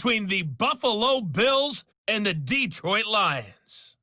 between the Buffalo Bills and the Detroit Lions.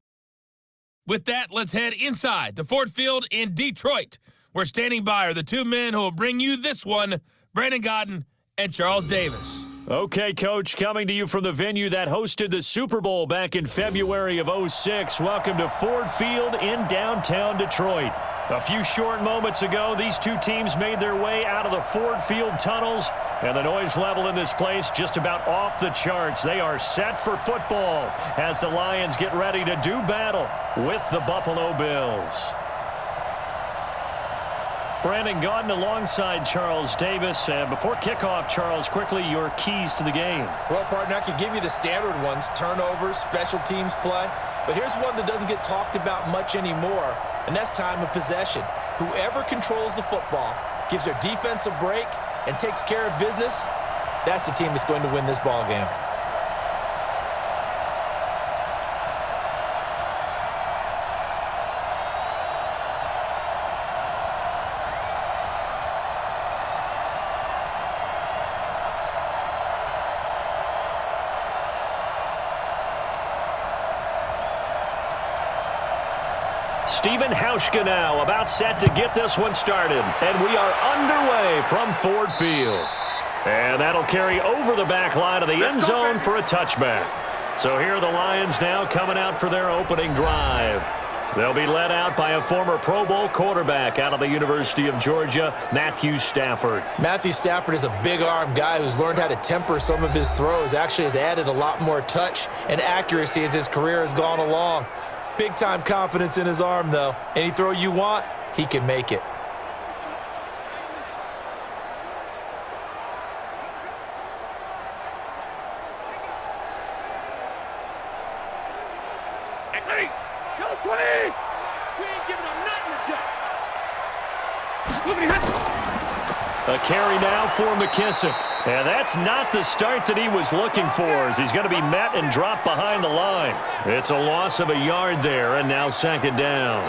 With that, let's head inside to Ford Field in Detroit. Where standing by are the two men who will bring you this one, Brandon Godden and Charles Davis. Okay, Coach, coming to you from the venue that hosted the Super Bowl back in February of '06. Welcome to Ford Field in downtown Detroit. A few short moments ago, these two teams made their way out of the Ford Field tunnels, and the noise level in this place just about off the charts. They are set for football as the Lions get ready to do battle with the Buffalo Bills. Brandon Godden alongside Charles Davis. And before kickoff, Charles, quickly your keys to the game. Well, partner, I could give you the standard ones, turnovers, special teams play. But here's one that doesn't get talked about much anymore, and that's time of possession. Whoever controls the football, gives their defense a break, and takes care of business, that's the team that's going to win this ball game. Steven Hauschka now about set to get this one started. And we are underway from Ford Field. And that'll carry over the back line of the end zone for a touchback. So here are the Lions now coming out for their opening drive. They'll be led out by a former Pro Bowl quarterback out of the University of Georgia, Matthew Stafford. Matthew Stafford is a big-arm guy who's learned how to temper some of his throws. Actually has added a lot more touch and accuracy as his career has gone along. Big-time confidence in his arm, though. Any throw you want, he can make it. Hey, go 20! We ain't giving him nothing to do. A carry now for McKissick. And that's not the start that he was looking for, as he's going to be met and dropped behind the line. It's a loss of a yard there, and now second down.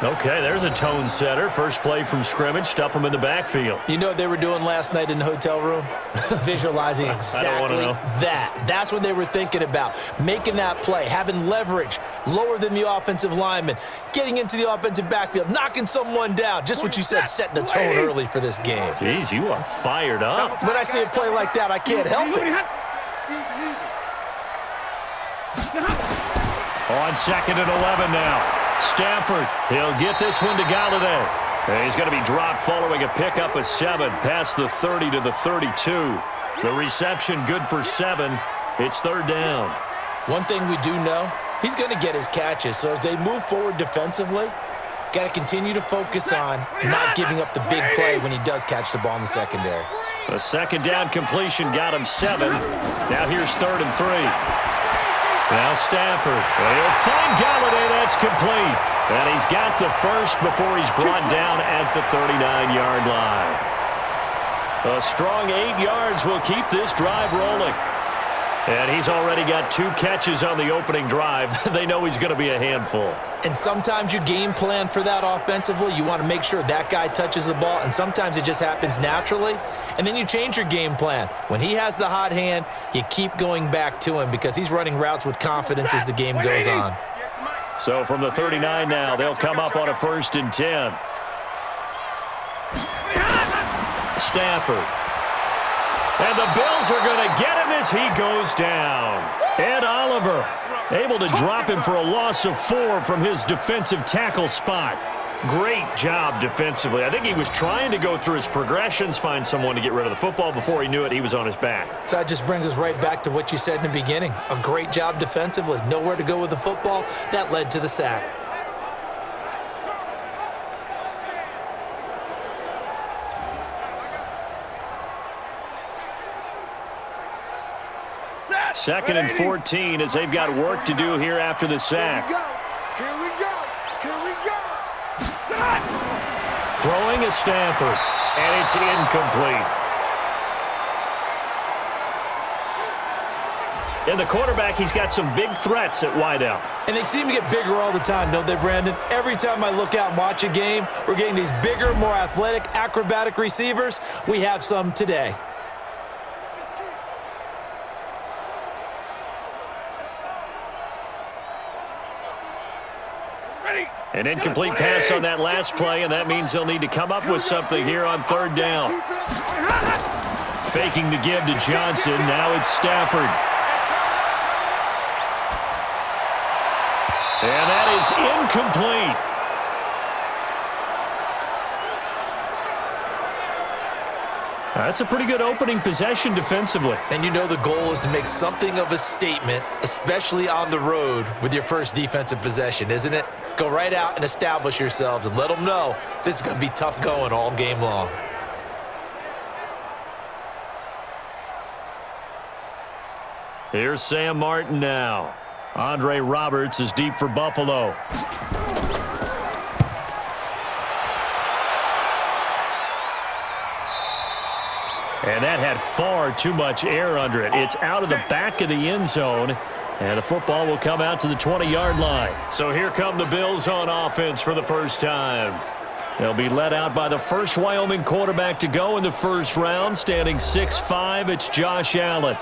Okay, there's a tone setter. First play from scrimmage, stuff him in the backfield. You know what they were doing last night in the hotel room? Visualizing exactly that. That's what they were thinking about. Making that play, having leverage, lower than the offensive lineman, getting into the offensive backfield, knocking someone down. Just what you said, setting the tone early for this game. Jeez, you are fired up. When I see a play like that, I can't help it. On second and 11 now. Stafford, he'll get this one to Galladay. And he's going to be dropped following a pickup of 7 past the 30 to the 32. The reception good for 7. It's third down. One thing we do know, he's going to get his catches. So as they move forward defensively, got to continue to focus on not giving up the big play when he does catch the ball in the secondary. A second down completion got him 7. Now here's third and 3. Now Stafford, he'll find Galladay, that's complete. And he's got the first before he's brought down at the 39-yard line. A strong 8 yards will keep this drive rolling. And he's already got 2 catches on the opening drive. They know he's going to be a handful. And sometimes you game plan for that offensively. You want to make sure that guy touches the ball, and sometimes it just happens naturally. And then you change your game plan. When he has the hot hand, you keep going back to him because he's running routes with confidence as the game goes on. So from the 39 now, they'll come up on a 1st and 10. Stafford. And the Bills are going to get him as he goes down. Ed Oliver able to drop him for a loss of 4 from his defensive tackle spot. Great job defensively. I think he was trying to go through his progressions, find someone to get rid of the football. Before he knew it, he was on his back. So that just brings us right back to what you said in the beginning. A great job defensively. Nowhere to go with the football. That led to the sack. Second and 14 as they've got work to do here after the sack. Here we go. Throwing is Stafford, and it's incomplete. And the quarterback, he's got some big threats at wideout. And they seem to get bigger all the time, don't they, Brandon? Every time I look out and watch a game, we're getting these bigger, more athletic, acrobatic receivers. We have some today. An incomplete pass on that last play, and that means they'll need to come up with something here on third down. Faking the give to Johnson. Now it's Stafford. And that is incomplete. That's a pretty good opening possession defensively. And you know the goal is to make something of a statement, especially on the road with your first defensive possession, isn't it? Go right out and establish yourselves and let them know this is going to be tough going all game long. Here's Sam Martin now. Andre Roberts is deep for Buffalo. And that had far too much air under it. It's out of the back of the end zone, and the football will come out to the 20-yard line. So here come the Bills on offense for the first time. They'll be led out by the first Wyoming quarterback to go in the first round, standing 6'5". It's Josh Allen.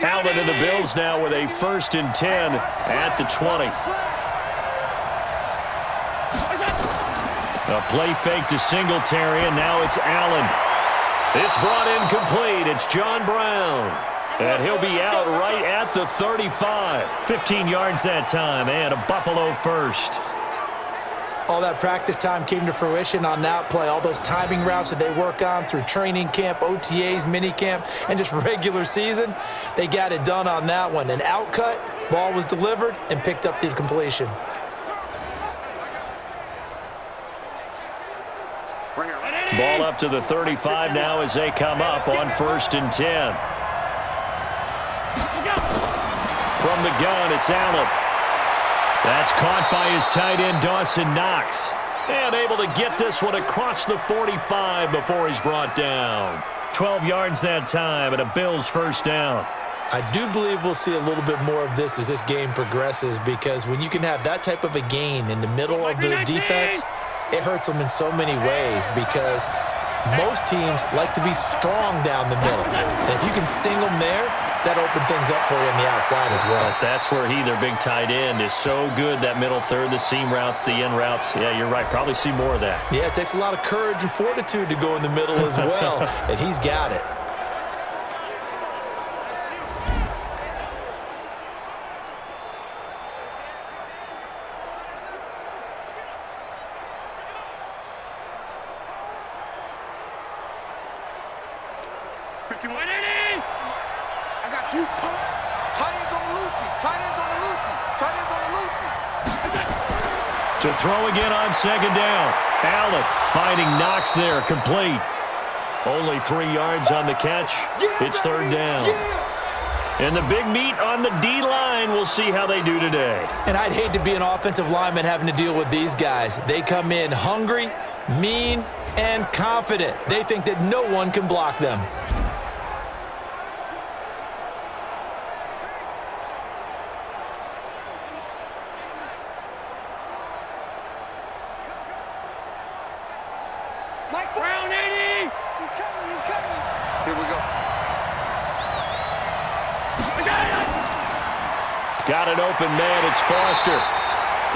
Allen and the Bills now with a 1st and 10 at the 20. A play fake to Singletary, and now it's Allen. It's brought in complete. It's John Brown. And he'll be out right at the 35. 15 yards that time, and a Buffalo first. All that practice time came to fruition on that play. All those timing routes that they work on through training camp, OTAs, mini camp, and just regular season, they got it done on that one. An outcut, ball was delivered, and picked up the completion. Ball up to the 35 now as they come up on 1st and 10. From the gun, it's Allen. That's caught by his tight end, Dawson Knox. And able to get this one across the 45 before he's brought down. 12 yards that time, and a Bills first down. I do believe we'll see a little bit more of this as this game progresses, because when you can have that type of a gain in the middle of the defense, it hurts them in so many ways, because most teams like to be strong down the middle. And if you can sting them there, that opened things up for you on the outside as well. But that's where their big tight end, is so good, that middle third, the seam routes, the in routes. Yeah, you're right. Probably see more of that. Yeah, it takes a lot of courage and fortitude to go in the middle as well, and he's got it. To throw again on 2nd down. Allen finding Knox there, complete. Only 3 yards on the catch. It's 3rd down. And the big meat on the D-line. We'll see how they do today. And I'd hate to be an offensive lineman having to deal with these guys. They come in hungry, mean, and confident. They think that no one can block them. Got an open man. It's Foster.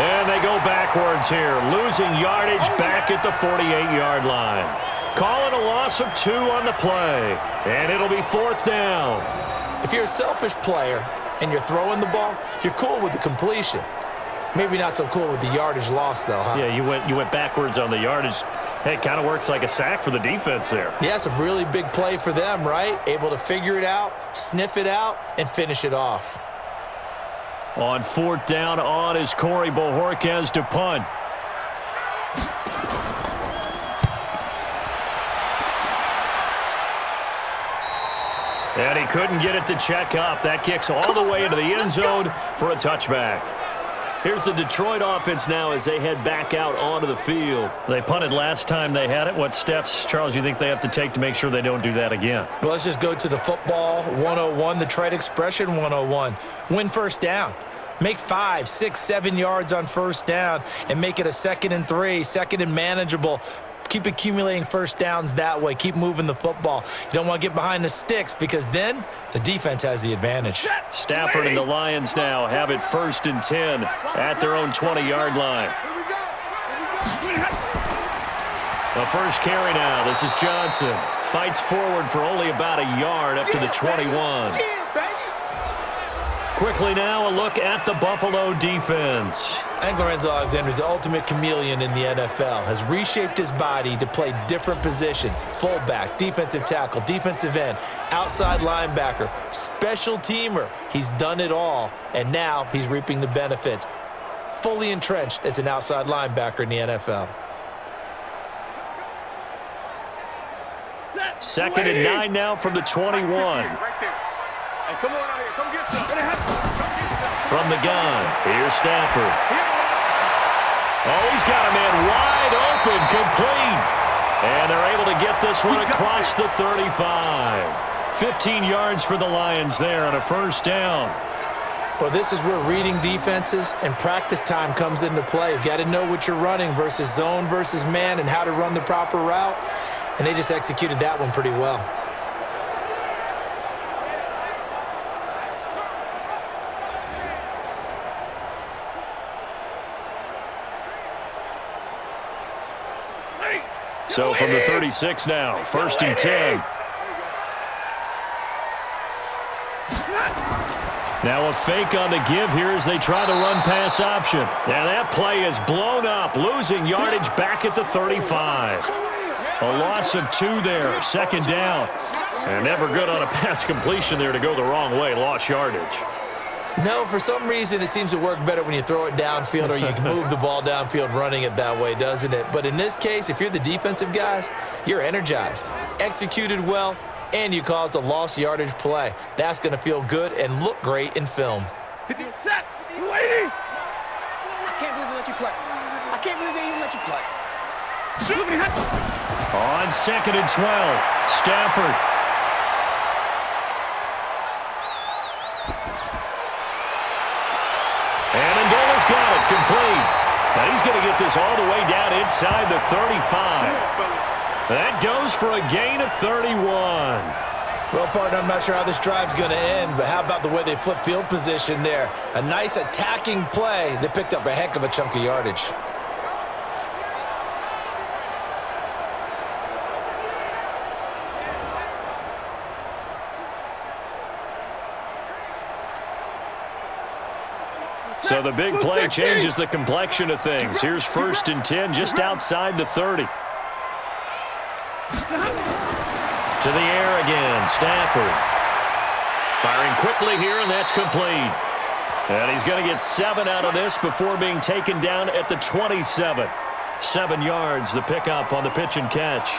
And they go backwards here, losing yardage back at the 48-yard line. Calling a loss of 2 on the play, and it'll be 4th down. If you're a selfish player and you're throwing the ball, you're cool with the completion. Maybe not so cool with the yardage loss, though, huh? Yeah, you went backwards on the yardage. Hey, it kind of works like a sack for the defense there. Yeah, it's a really big play for them, right? Able to figure it out, sniff it out, and finish it off. On 4th down, on is Corey Bojorquez to punt. And he couldn't get it to check up. That kicks all the way into the end zone for a touchback. Here's the Detroit offense now as they head back out onto the field. They punted last time they had it. What steps, Charles, you think they have to take to make sure they don't do that again? Well, let's just go to the football 101, the trade expression 101. Win first down. Make 5, 6, 7 yards on first down and make it a 2nd and 3, 2nd and manageable. Keep accumulating first downs that way. Keep moving the football. You don't want to get behind the sticks because then the defense has the advantage. Stafford and the Lions now have it 1st and 10 at their own 20-yard line. The first carry now. This is Johnson. Fights forward for only about a yard up to the 21. Quickly now, a look at the Buffalo defense. Lorenzo Alexander is the ultimate chameleon in the NFL. Has reshaped his body to play different positions. Fullback, defensive tackle, defensive end, outside linebacker, special teamer. He's done it all, and now he's reaping the benefits. Fully entrenched as an outside linebacker in the NFL. 2nd and 9 now from the 21. From the gun, here's Stafford. Oh, he's got a man wide open, complete. And they're able to get this one across the 35. 15 yards for the Lions there on a first down. Well, this is where reading defenses and practice time comes into play. You've got to know what you're running versus zone versus man and how to run the proper route. And they just executed that one pretty well. So from the 36 now, 1st and 10. Now a fake on the give here as they try the run-pass option. And that play is blown up, losing yardage back at the 35. A loss of 2 there, 2nd down. And never good on a pass completion there to go the wrong way, lost yardage. No, for some reason it seems to work better when you throw it downfield or you can move the ball downfield running it that way, doesn't it? But in this case, if you're the defensive guys, you're energized, executed well, and you caused a lost yardage play. That's going to feel good and look great in film. I can't believe they let you play. I can't believe they even let you play. On 2nd and 12, Stafford. And Ndola's got it, complete. Now he's going to get this all the way down inside the 35. That goes for a gain of 31. Well, partner, I'm not sure how this drive's going to end, but how about the way they flip field position there? A nice attacking play. They picked up a heck of a chunk of yardage. So the big play changes the complexion of things. Here's 1st and 10 just outside the 30. To the air again, Stafford. Firing quickly here, and that's complete. And he's going to get 7 out of this before being taken down at the 27. 7 yards, the pickup on the pitch and catch.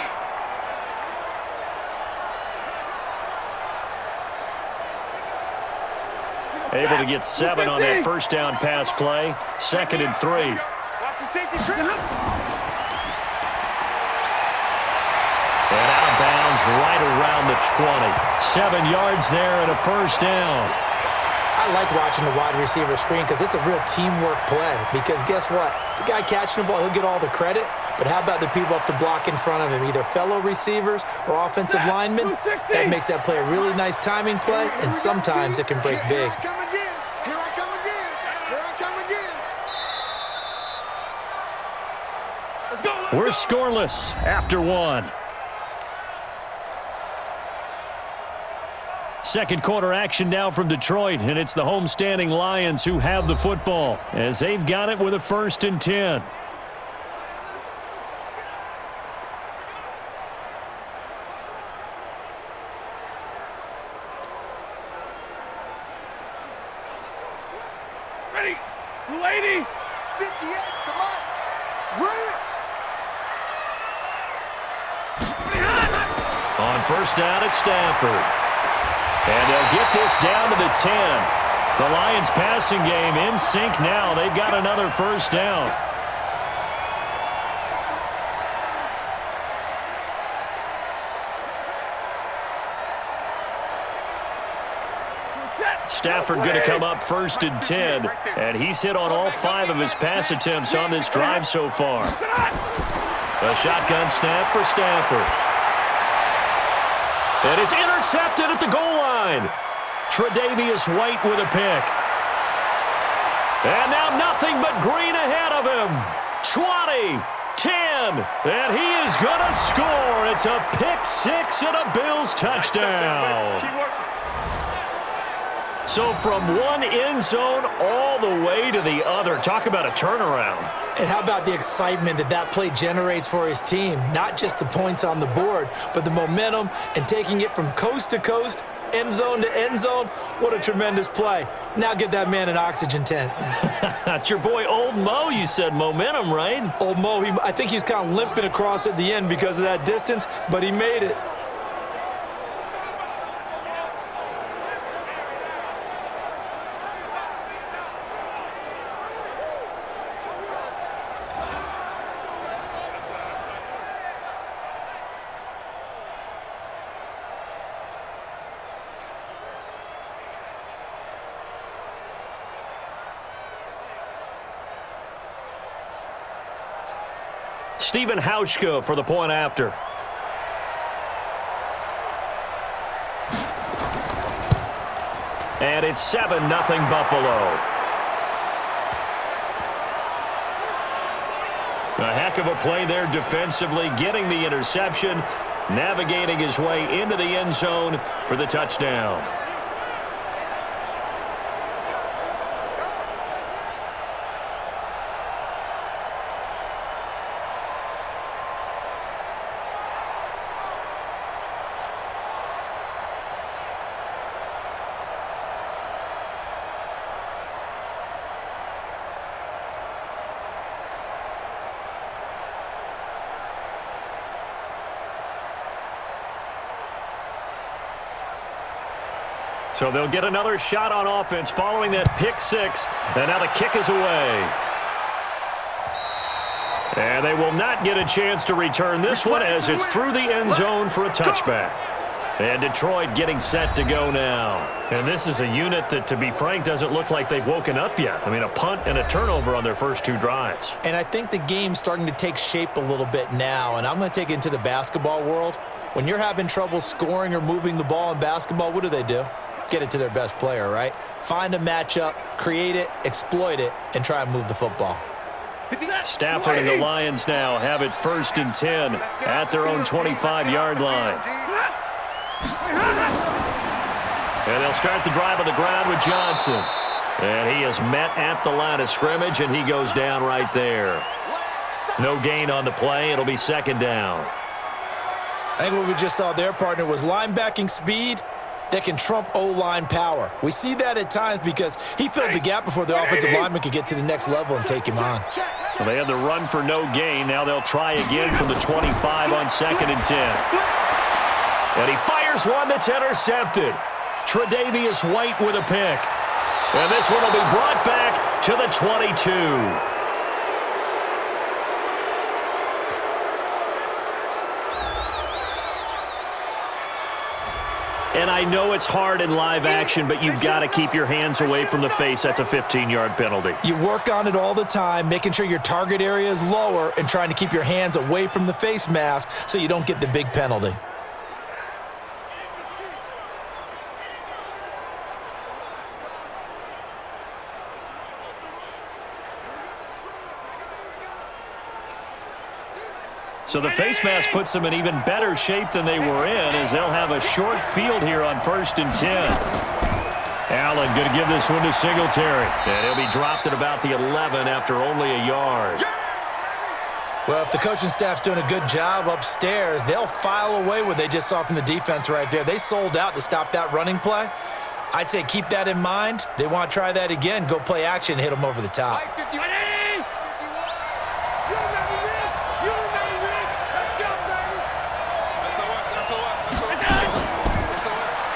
Able to get 7 on that first down pass play. 2nd and 3. Watch the safety. And out of bounds right around the 20. 7 yards there and a first down. I like watching the wide receiver screen because it's a real teamwork play. Because guess what? The guy catching the ball, he'll get all the credit. But how about the people up to block in front of him, either fellow receivers or offensive linemen? That makes that play a really nice timing play, and sometimes it can break big. Here I come again. Here I come again. Here I come again. We're scoreless after 1. Second quarter action now from Detroit, and it's the homestanding Lions who have the football as they've got it with a 1st and 10. Ready. 280. 58, come on. Run it. On first down, it's Stafford. And they'll get this down to the 10. The Lions passing game in sync now. They've got another first down. Stafford going to come up 1st and 10, and he's hit on all 5 of his pass attempts on this drive so far. A shotgun snap for Stafford. And it's intercepted at the goal line. Tre'Davious White with a pick. And now nothing but green ahead of him. 20, 10, and he is going to score. It's a pick 6 and a Bills touchdown. So from one end zone all the way to the other. Talk about a turnaround. And how about the excitement that that play generates for his team? Not just the points on the board, but the momentum and taking it from coast to coast, end zone to end zone. What a tremendous play. Now get that man an oxygen tent. It's your boy Old Mo, you said. Momentum, right? Old Mo, I think he's kind of limping across at the end because of that distance, but he made it. Stephen Hauschka for the point after. And it's 7-0 Buffalo. A heck of a play there defensively, getting the interception, navigating his way into the end zone for the touchdown. So they'll get another shot on offense following that pick 6. And now the kick is away. And they will not get a chance to return this one as it's through the end zone for a touchback. And Detroit getting set to go now. And this is a unit that, to be frank, doesn't look like they've woken up yet. I mean, a punt and a turnover on their first 2 drives. And I think the game's starting to take shape a little bit now. And I'm going to take it into the basketball world. When you're having trouble scoring or moving the ball in basketball, what do? Get it to their best player, right? Find a matchup, create it, exploit it, and try and move the football. Stafford and the Lions now have it 1st and 10 at their own 25-yard line. And they'll start the drive on the ground with Johnson. And he is met at the line of scrimmage, and he goes down right there. No gain on the play. It'll be 2nd down. I think what we just saw there, partner, was linebacking speed that can trump O-line power. We see that at times because he filled the gap before the offensive lineman could get to the next level and take him on. So they had the run for no gain. Now they'll try again from the 25 on 2nd and 10. And he fires one that's intercepted. Tre'Davious White with a pick. And this one will be brought back to the 22. And I know it's hard in live action, but you've got to keep your hands away from the face. That's a 15-yard penalty. You work on it all the time, making sure your target area is lower and trying to keep your hands away from the face mask so you don't get the big penalty. So the face mask puts them in even better shape than they were in as they'll have a short field here on 1st and 10. Allen going to give this one to Singletary. And he'll be dropped at about the 11 after only a yard. Well, if the coaching staff's doing a good job upstairs, they'll file away what they just saw from the defense right there. They sold out to stop that running play. I'd say keep that in mind. They want to try that again. Go play action, hit them over the top.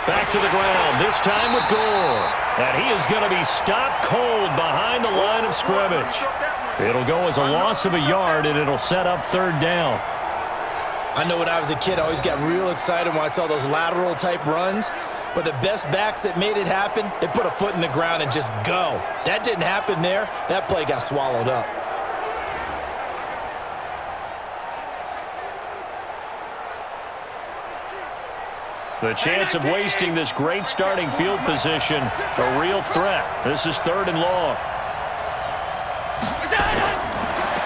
Back to the ground, this time with Gore. And he is going to be stopped cold behind the line of scrimmage. It'll go as a loss of a yard, and it'll set up 3rd down. I know when I was a kid, I always got real excited when I saw those lateral-type runs. But the best backs that made it happen, they put a foot in the ground and just go. That didn't happen there. That play got swallowed up. The chance of wasting this great starting field position, a real threat. This is 3rd and long.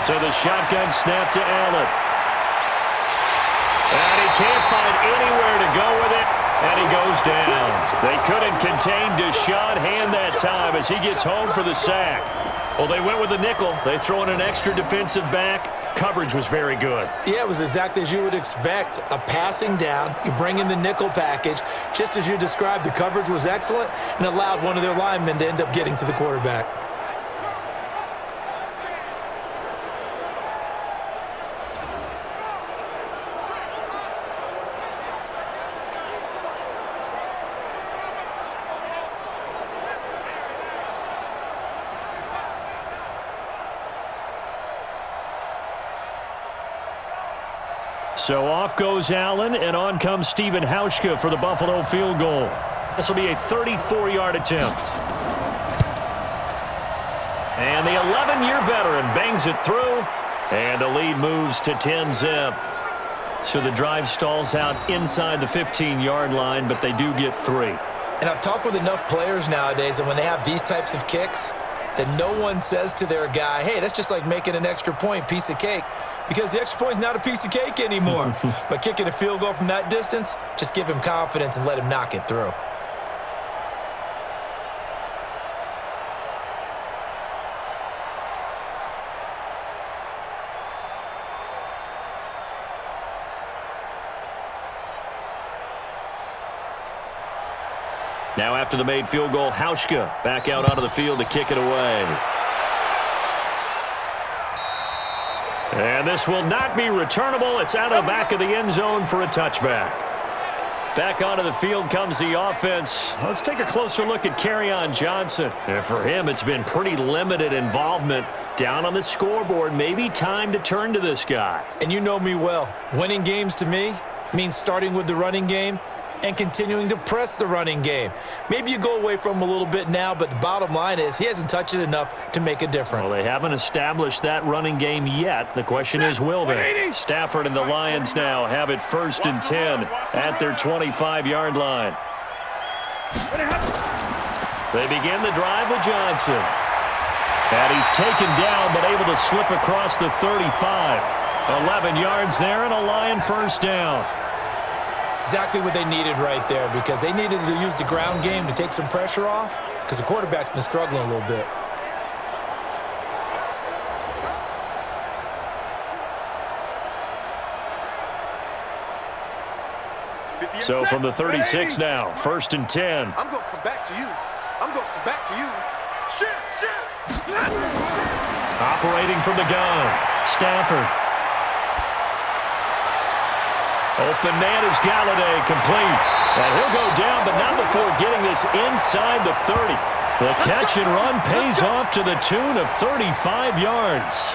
So the shotgun snap to Allen. And he can't find anywhere to go with it, and he goes down. They couldn't contain Deshaun Hand that time as he gets home for the sack. Well, they went with the nickel. They throw in an extra defensive back. Coverage was very good. Yeah, it was exactly as you would expect. A passing down, you bring in the nickel package. Just as you described, the coverage was excellent and allowed one of their linemen to end up getting to the quarterback. So off goes Allen, and on comes Stephen Hauschka for the Buffalo field goal. This will be a 34-yard attempt. And the 11-year veteran bangs it through, and the lead moves to 10-zip. So the drive stalls out inside the 15-yard line, but they do get 3. And I've talked with enough players nowadays, and when they have these types of kicks, that no one says to their guy, hey, that's just like making an extra point, piece of cake. Because the extra point is not a piece of cake anymore. But kicking a field goal from that distance, just give him confidence and let him knock it through. Now after the made field goal, Hauschka back out onto the field to kick it away. And this will not be returnable. It's out of the back of the end zone for a touchback. Back onto the field comes the offense. Let's take a closer look at Kerryon Johnson. And for him, it's been pretty limited involvement. Down on the scoreboard, maybe time to turn to this guy. And you know me well. Winning games to me means starting with the running game and continuing to press the running game. Maybe you go away from him a little bit now, but the bottom line is he hasn't touched it enough to make a difference. Well, they haven't established that running game yet. The question is, will they? Stafford and the Lions now have it 1st and 10 at their 25-yard line. They begin the drive with Johnson. And he's taken down, but able to slip across the 35. 11 yards there and a Lion 1st down. Exactly what they needed right there, because they needed to use the ground game to take some pressure off, because the quarterback's been struggling a little bit. So from the 36 now, 1st and 10. I'm going to come back to you. I'm going to come back to you. Shit. Operating from the gun, Stafford. Open man is Galladay, complete. And he'll go down, but not before getting this inside the 30. The catch and run pays off to the tune of 35 yards.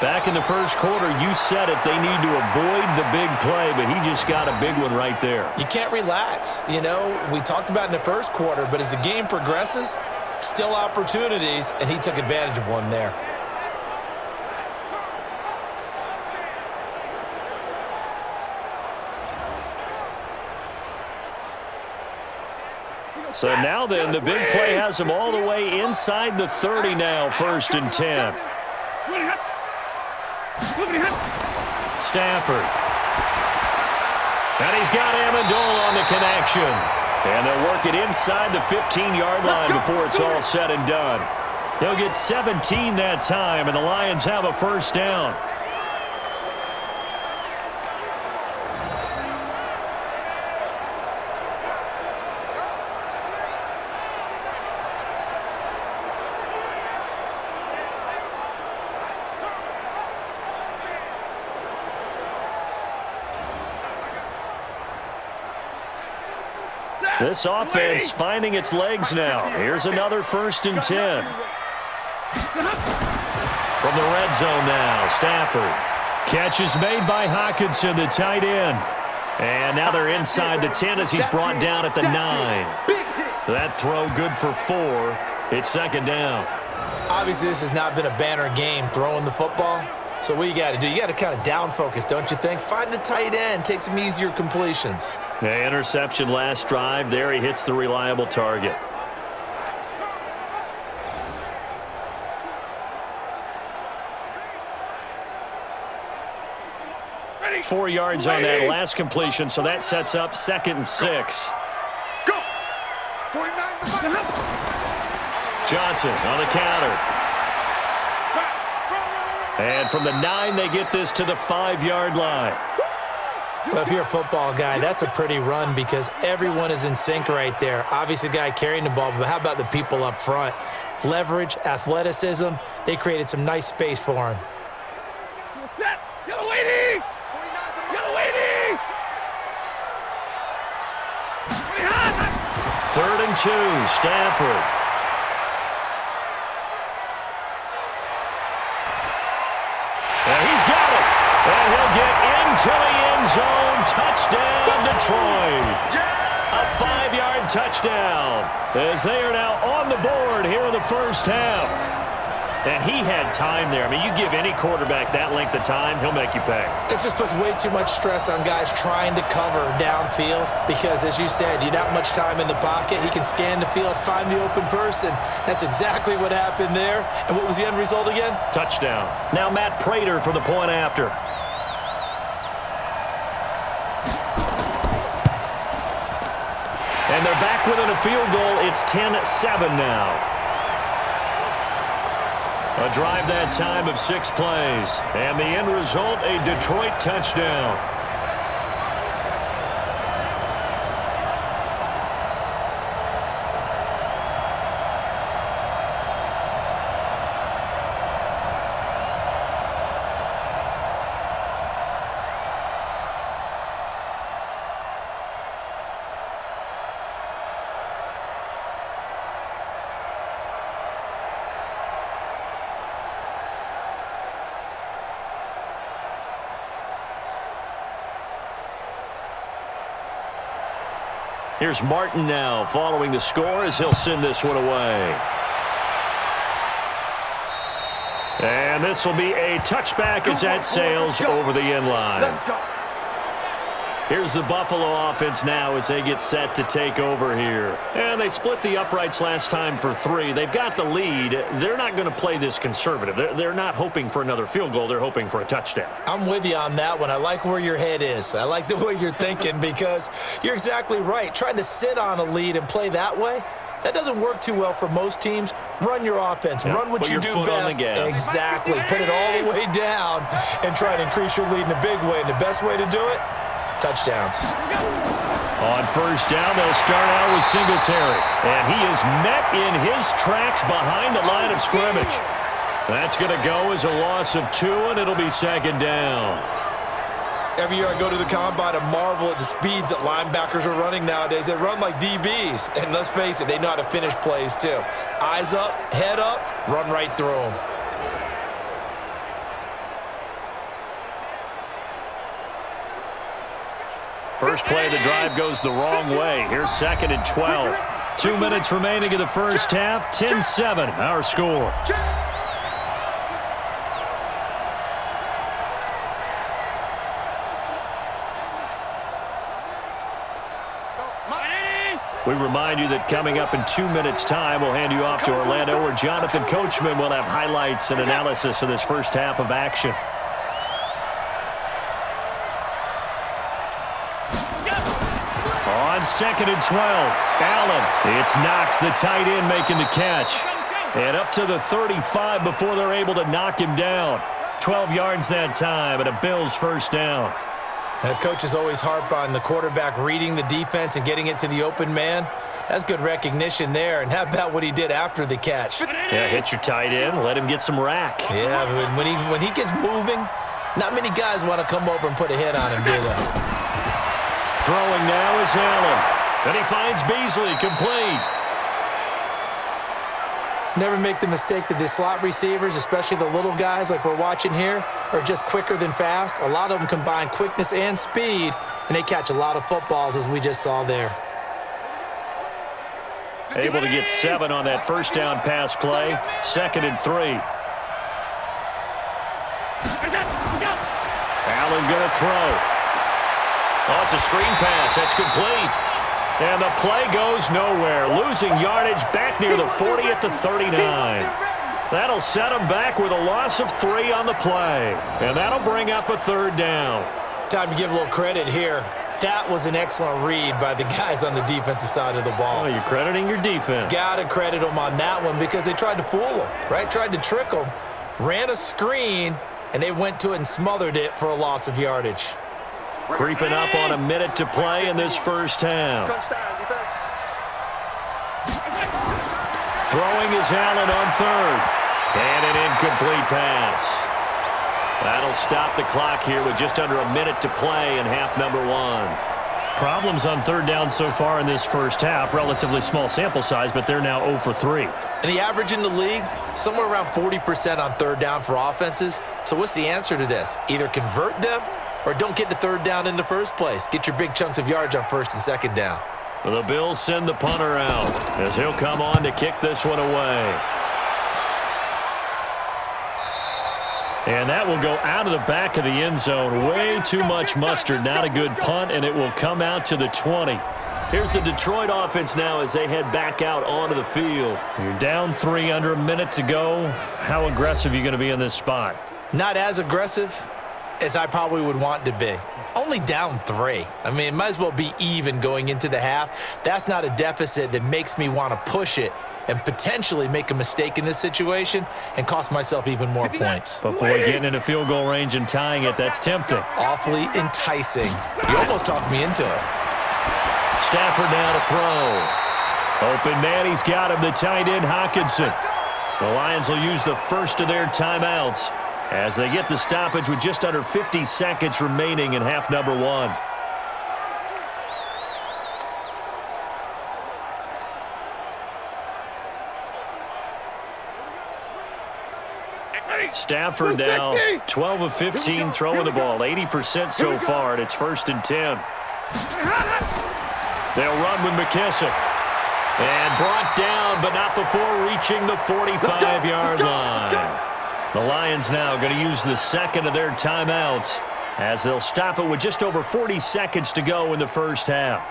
Back in the first quarter, you said it, they need to avoid the big play, but he just got a big one right there. You can't relax. You know, we talked about in the first quarter, but as the game progresses, still opportunities, and he took advantage of one there. So now then, the big play has him all the way inside the 30 now, 1st and 10. Stafford. And he's got Amendola on the connection. And they'll work it inside the 15-yard line before it's all said and done. He'll get 17 that time, and the Lions have a 1st down. This offense finding its legs now. Here's another 1st and 10. From the red zone now, Stafford. Catch is made by Hockenson, the tight end. And now they're inside the 10 as he's brought down at the 9. That throw good for 4. It's second down. Obviously, this has not been a banner game throwing the football. So what you got to do, you got to kind of down focus, don't you think? Find the tight end, take some easier completions. Yeah, interception last drive. There he hits the reliable target. Ready. 4 yards on that last completion, so that sets up 2nd and 6. Go. 49. Johnson on the counter. And from the 9, they get this to the 5-yard line. Well, if you're a football guy, that's a pretty run because everyone is in sync right there. Obviously, the guy carrying the ball, but how about the people up front? Leverage, athleticism, they created some nice space for him. Set. Yellow lady. Yellow lady. 3rd and 2, Stafford. And he's got it. And he'll get into the end zone. Touchdown, Detroit. A 5-yard touchdown as they are now on the board here in the first half. And he had time there. I mean, you give any quarterback that length of time, he'll make you pay. It just puts way too much stress on guys trying to cover downfield because, as you said, you have that much time in the pocket. He can scan the field, find the open person. That's exactly what happened there. And what was the end result again? Touchdown. Now Matt Prater for the point after. And they're back within a field goal. It's 10-7 now. A drive that time of 6 plays. And the end result, a Detroit touchdown. Here's Martin now following the score as he'll send this one away. And this will be a touchback as that sails over the end line. Let's go. Here's the Buffalo offense now as they get set to take over here. And they split the uprights last time for 3. They've got the lead. They're not going to play this conservative. They're not hoping for another field goal. They're hoping for a touchdown. I'm with you on that one. I like where your head is. I like the way you're thinking because you're exactly right. Trying to sit on a lead and play that way, that doesn't work too well for most teams. Run your offense. Yep. Run what you do best. Exactly. Put it all the way down and try to increase your lead in a big way. And the best way to do it, touchdowns. On first down, they'll start out with Singletary. And he is met in his tracks behind the line of scrimmage. That's going to go as a loss of 2, and it'll be second down. Every year I go to the combine and marvel at the speeds that linebackers are running nowadays. They run like DBs. And let's face it, they know how to finish plays too. Eyes up, head up, run right through them. First play of the drive goes the wrong way. Here's 2nd and 12. 2 minutes remaining in the first half. 10-7, our score. We remind you that coming up in 2 minutes' time, we'll hand you off to Orlando, where Jonathan Coachman will have highlights and analysis of this first half of action. On 2nd and 12, Allen. It's Knox, the tight end, making the catch. And up to the 35 before they're able to knock him down. 12 yards that time, and a Bills first down. Coaches always harp on the quarterback reading the defense and getting it to the open man. That's good recognition there. And how about what he did after the catch? Yeah, hit your tight end, let him get some rack. Yeah, but when he gets moving, not many guys want to come over and put a hit on him, do they? Throwing now is Allen. And he finds Beasley complete. Never make the mistake that the slot receivers, especially the little guys like we're watching here, are just quicker than fast. A lot of them combine quickness and speed, and they catch a lot of footballs, as we just saw there. Able to get 7 on that first down pass play. 2nd and 3. Allen going to throw. Oh, it's a screen pass. That's complete. And the play goes nowhere. Losing yardage back near the 40 at the 39. That'll set him back with a loss of 3 on the play. And that'll bring up a 3rd down. Time to give a little credit here. That was an excellent read by the guys on the defensive side of the ball. Oh, you're crediting your defense. Got to credit them on that one because they tried to fool them, right? Tried to trick them, ran a screen, and they went to it and smothered it for a loss of yardage. Creeping up on a minute to play in this first half. Throwing is Allen on 3rd. And an incomplete pass. That'll stop the clock here with just under a minute to play in half number 1. Problems on 3rd down so far in this first half. Relatively small sample size, but they're now 0 for 3. And the average in the league, somewhere around 40% on 3rd down for offenses. So what's the answer to this? Either convert them or don't get the 3rd down in the first place. Get your big chunks of yards on 1st and 2nd down. Well, the Bills send the punter out as he'll come on to kick this one away. And that will go out of the back of the end zone. Way too much mustard. Not a good punt, and it will come out to the 20. Here's the Detroit offense now as they head back out onto the field. You're down 3, under a minute to go. How aggressive are you going to be in this spot? Not as aggressive as I probably would want to be. Only down 3. I mean, it might as well be even going into the half. That's not a deficit that makes me want to push it and potentially make a mistake in this situation and cost myself even more points. But, boy, getting in a field goal range and tying it, that's tempting. Awfully enticing. You almost talked me into it. Stafford now to throw. Open man, he's got him, the tight end, Hockenson. The Lions will use the first of their timeouts as they get the stoppage with just under 50 seconds remaining in half number 1. Stafford now 12 of 15 throwing the ball, 80% so far, and it's 1st and 10. They'll run with McKissick. And brought down, but not before reaching the 45-yard line. The Lions now going to use the 2nd of their timeouts as they'll stop it with just over 40 seconds to go in the first half.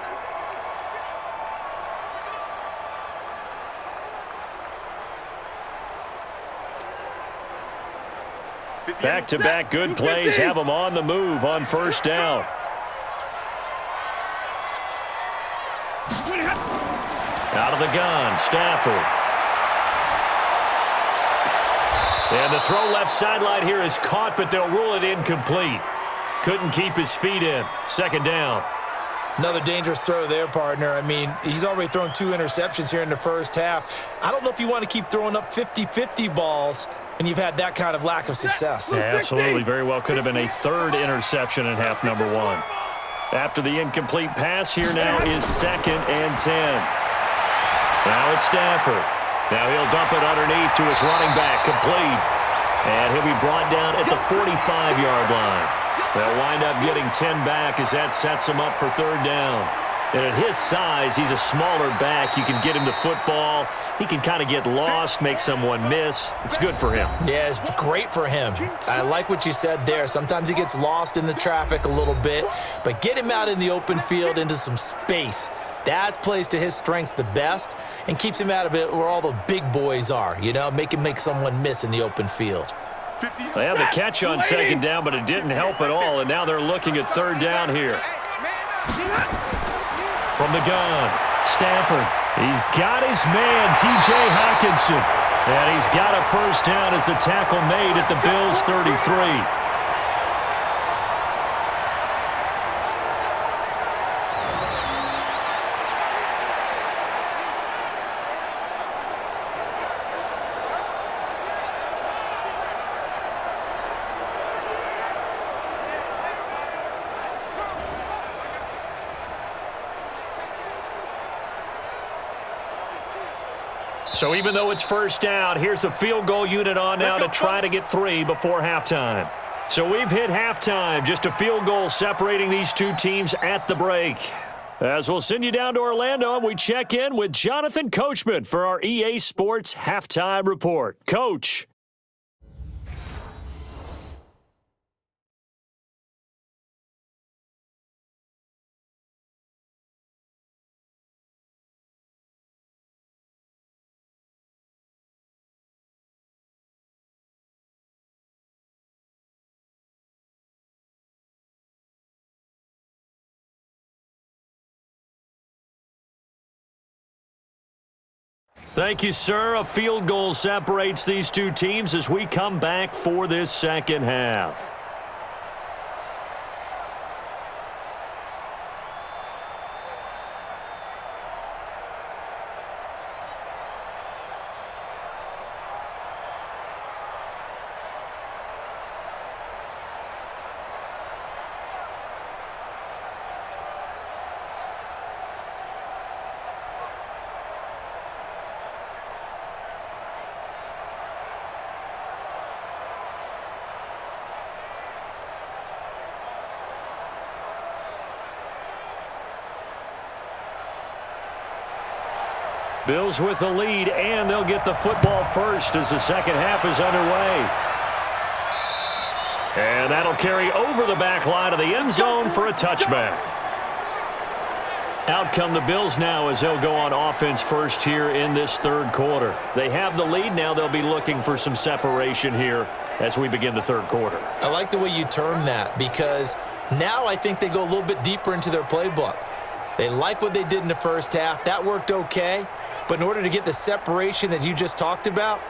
Back-to-back good plays have them on the move on 1st down. Out of the gun, Stafford. And the throw left sideline here is caught, but they'll rule it incomplete. Couldn't keep his feet in. 2nd down. Another dangerous throw there, partner. I mean, he's already thrown 2 interceptions here in the first half. I don't know if you want to keep throwing up 50-50 balls and you've had that kind of lack of success. Yeah, absolutely. Very well could have been a 3rd interception in half number 1. After the incomplete pass, here now is 2nd and 10. Now it's Stafford. Now he'll dump it underneath to his running back, complete. And he'll be brought down at the 45-yard line. They'll wind up getting 10 back as that sets him up for 3rd down. And at his size, he's a smaller back. You can get him the football. He can kind of get lost, make someone miss. It's good for him. Yeah, it's great for him. I like what you said there. Sometimes he gets lost in the traffic a little bit, but get him out in the open field into some space. That plays to his strengths the best and keeps him out of it where all the big boys are, you know, make him make someone miss in the open field. They have the catch on 2nd down, but it didn't help at all, and now they're looking at 3rd down here. From the gun, Stafford. He's got his man, T.J. Hockenson. And he's got a 1st down as the tackle made at the Bills' 33. So even though it's first down, here's the field goal unit on now to try to get 3 before halftime. So we've hit halftime, just a field goal separating these two teams at the break. As we'll send you down to Orlando, we check in with Jonathan Coachman for our EA Sports Halftime Report. Coach. Thank you, sir. A field goal separates these two teams as we come back for this second half. Bills with the lead, and they'll get the football first as the second half is underway. And that'll carry over the back line of the end zone for a touchback. Out come the Bills now as they'll go on offense first here in this third quarter. They have the lead now. They'll be looking for some separation here as we begin the third quarter. I like the way you term that because now I think they go a little bit deeper into their playbook. They like what they did in the first half. That worked okay. But in order to get the separation that you just talked about,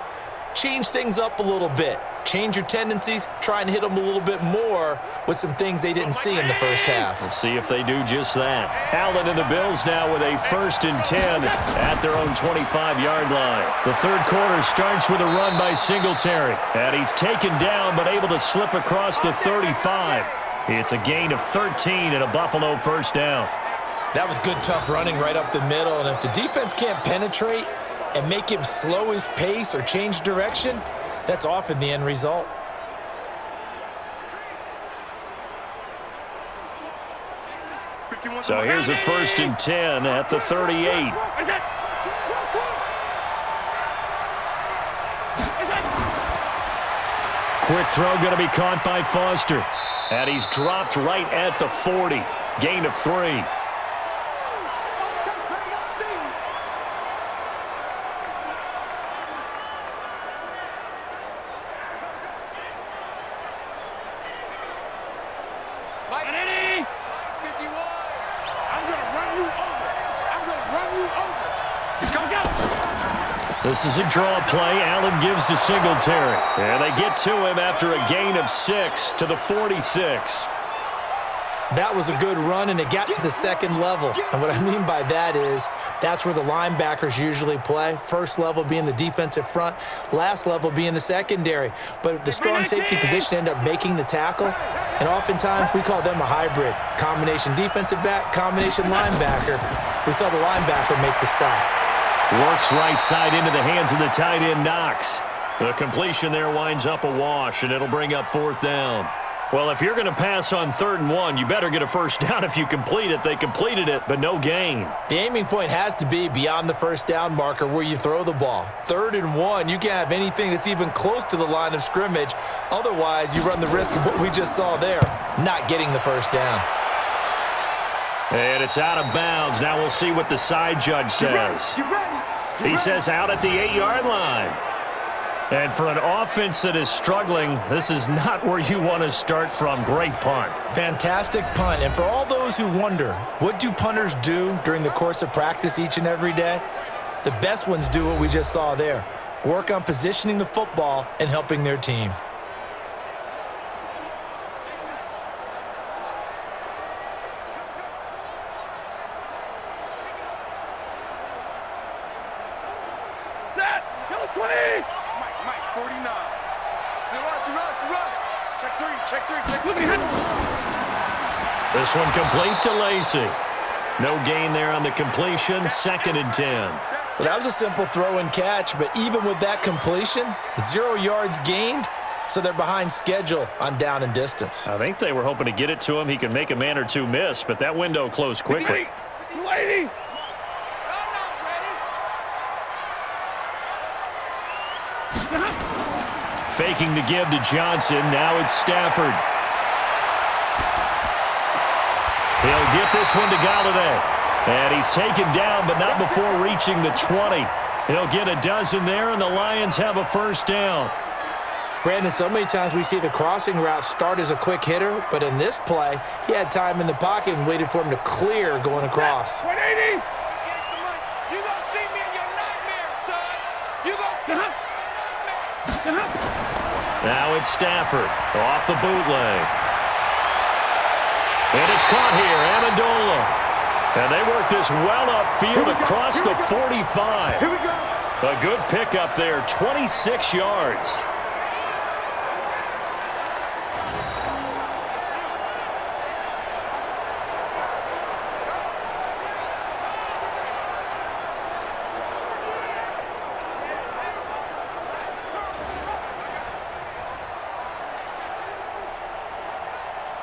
change things up a little bit. Change your tendencies, try and hit them a little bit more with some things they didn't see in the first half. We'll see if they do just that. Allen and the Bills now with a 1st and 10 at their own 25-yard line. The third quarter starts with a run by Singletary. And he's taken down but able to slip across the 35. It's a gain of 13 and a Buffalo first down. That was good, tough running right up the middle. And if the defense can't penetrate and make him slow his pace or change direction, that's often the end result. So here's a 1st and 10 at the 38. Quick throw going to be caught by Foster. And he's dropped right at the 40. Gain of 3. This is a draw play. Allen gives to Singletary. And they get to him after a gain of 6 to the 46. That was a good run, and it got to the second level. And what I mean by that is that's where the linebackers usually play. First level being the defensive front, last level being the secondary. But the strong safety position ended up making the tackle, and oftentimes we call them a hybrid. Combination defensive back, combination linebacker. We saw the linebacker make the stop. Works right side into the hands of the tight end, Knox. The completion there winds up a wash, and it'll bring up 4th down. Well, if you're going to pass on 3rd and 1, you better get a first down if you complete it. They completed it, but no gain. The aiming point has to be beyond the first down marker where you throw the ball. 3rd and 1, you can't have anything that's even close to the line of scrimmage. Otherwise, you run the risk of what we just saw there, not getting the first down. And it's out of bounds. Now we'll see what the side judge says. He says out at the 8-yard line. And for an offense that is struggling, this is not where you want to start from. Great punt. Fantastic punt. And for all those who wonder, what do punters do during the course of practice each and every day? The best ones do what we just saw there. Work on positioning the football and helping their team. This one complete to Lacey. No gain there on the completion. 2nd and 10. Well, that was a simple throw and catch, but even with that completion, 0 yards gained, so they're behind schedule on down and distance. I think they were hoping to get it to him. He could make a man or two miss, but that window closed quickly. Lady. Faking the give to Johnson. Now it's Stafford. He'll get this one to Galladay. And he's taken down, but not before reaching the 20. He'll get a dozen there, and the Lions have a first down. Brandon, so many times we see the crossing route start as a quick hitter, but in this play, he had time in the pocket and waited for him to clear going across. 180. You gonna see me in your nightmare, son. You gonna Now it's Stafford off the bootleg. And it's caught here, Amendola. And they work this well upfield across the 45. Here we go. A good pickup there, 26 yards.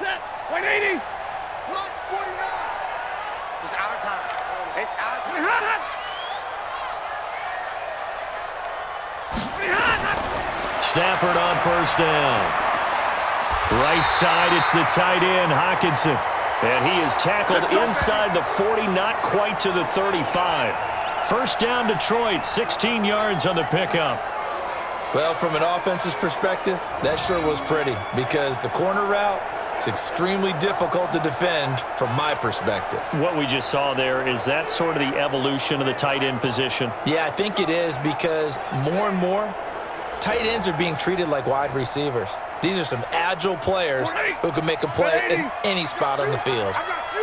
set. 180. Clock 49. It's our time. It's our time. Stafford on first down. Right side, it's the tight end, Hockenson. And he is tackled inside the 40, not quite to the 35. First down, Detroit, 16 yards on the pickup. Well, from an offense's perspective, that sure was pretty because the corner route is extremely difficult to defend from my perspective. What we just saw there, is that sort of the evolution of the tight end position? Yeah, I think it is because more and more, tight ends are being treated like wide receivers. These are some agile players who can make a play in any spot on the field.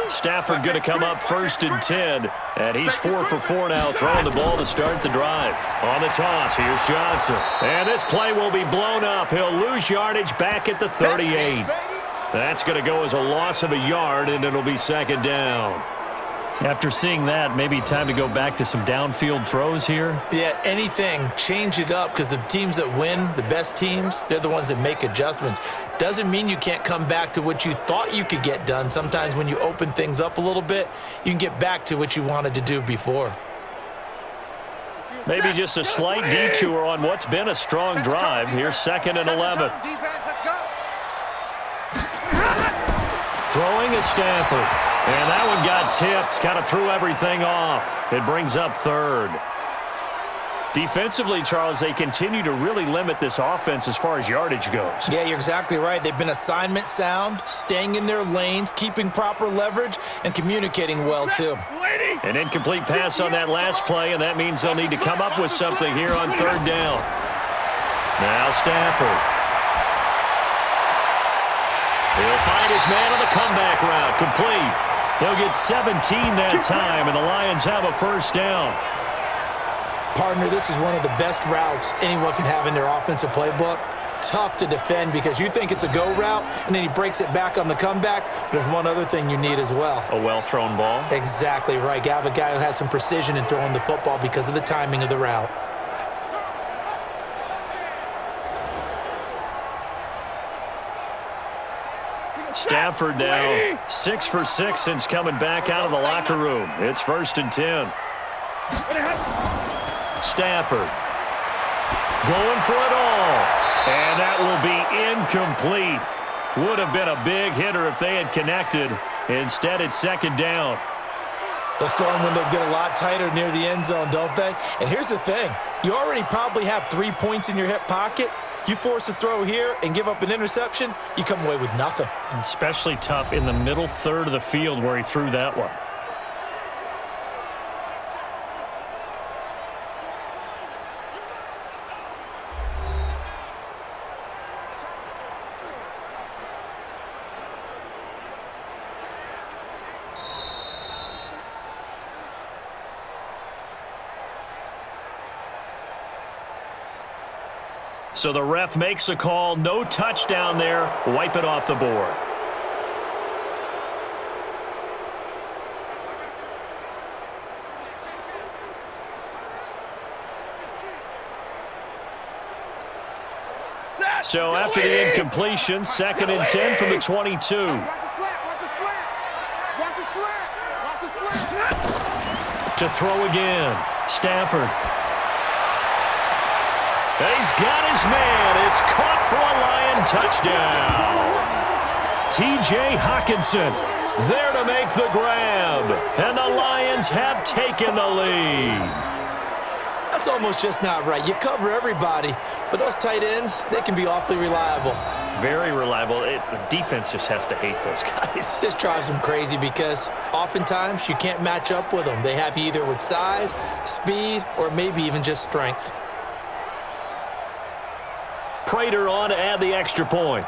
Stafford going to come up first and 10, and he's 4 for 4 now, throwing the ball to start the drive. On the toss, here's Johnson. And this play will be blown up. He'll lose yardage back at the 38. That's going to go as a loss of a yard, and it'll be second down. After seeing that, maybe time to go back to some downfield throws here? Yeah, anything. Change it up because the teams that win, the best teams, they're the ones that make adjustments. Doesn't mean you can't come back to what you thought you could get done. Sometimes when you open things up a little bit, you can get back to what you wanted to do before. Maybe just a slight detour on what's been a strong drive. Here's second and 11. Defense, let's go. Throwing is Stafford. And that one got tipped, kind of threw everything off. It brings up third. Defensively, Charles, they continue to really limit this offense as far as yardage goes. Yeah, you're exactly right. They've been assignment sound, staying in their lanes, keeping proper leverage, and communicating well, too. An incomplete pass on that last play, and that means they'll need to come up with something here on third down. Now Stafford. He'll find his man on the comeback route, complete. He'll get 17 that time, and the Lions have a first down. Partner, this is one of the best routes anyone can have in their offensive playbook. Tough to defend because you think it's a go route, and then he breaks it back on the comeback. There's one other thing you need as well. A well-thrown ball? Exactly right. You have a guy who has some precision in throwing the football because of the timing of the route. Stafford now 6 for 6 since coming back out of the locker room. It's first and 10. Stafford going for it all. And that will be incomplete. Would have been a big hitter if they had connected. Instead, it's second down. Those throwing windows get a lot tighter near the end zone, don't they? And here's the thing. You already probably have 3 points in your hip pocket. You force a throw here and give up an interception, you come away with nothing. Especially tough in the middle third of the field where he threw that one. So the ref makes a call, no touchdown there, wipe it off the board. So after the incompletion, 2nd and 10 from the 22. Watch the slant. Watch the slant. Watch the slant. Watch the slant. To throw again, Stafford. He's got his man. It's caught for a Lion touchdown. T.J. Hockenson there to make the grab. And the Lions have taken the lead. That's almost just not right. You cover everybody, but those tight ends, they can be awfully reliable. Very reliable. The defense just has to hate those guys. This drives them crazy because oftentimes you can't match up with them. They have you either with size, speed, or maybe even just strength. Prater on to add the extra point.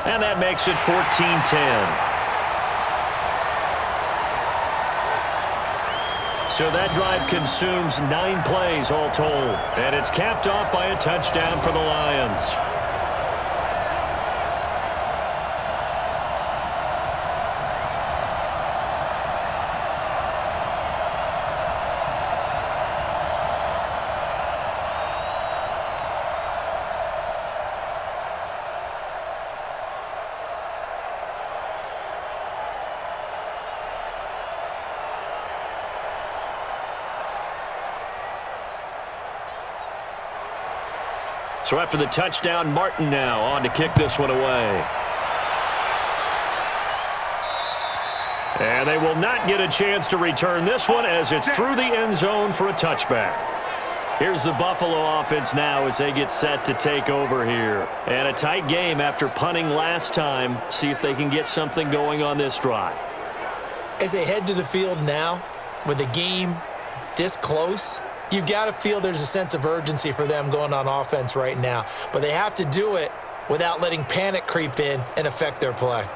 And that makes it 14-10. So that drive consumes 9 plays all told. And it's capped off by a touchdown for the Lions. So after the touchdown, Martin now on to kick this one away. And they will not get a chance to return this one as it's through the end zone for a touchback. Here's the Buffalo offense now as they get set to take over here. And a tight game after punting last time. See if they can get something going on this drive. As they head to the field now, with the game this close, you've got to feel there's a sense of urgency for them going on offense right now. But they have to do it without letting panic creep in and affect their play.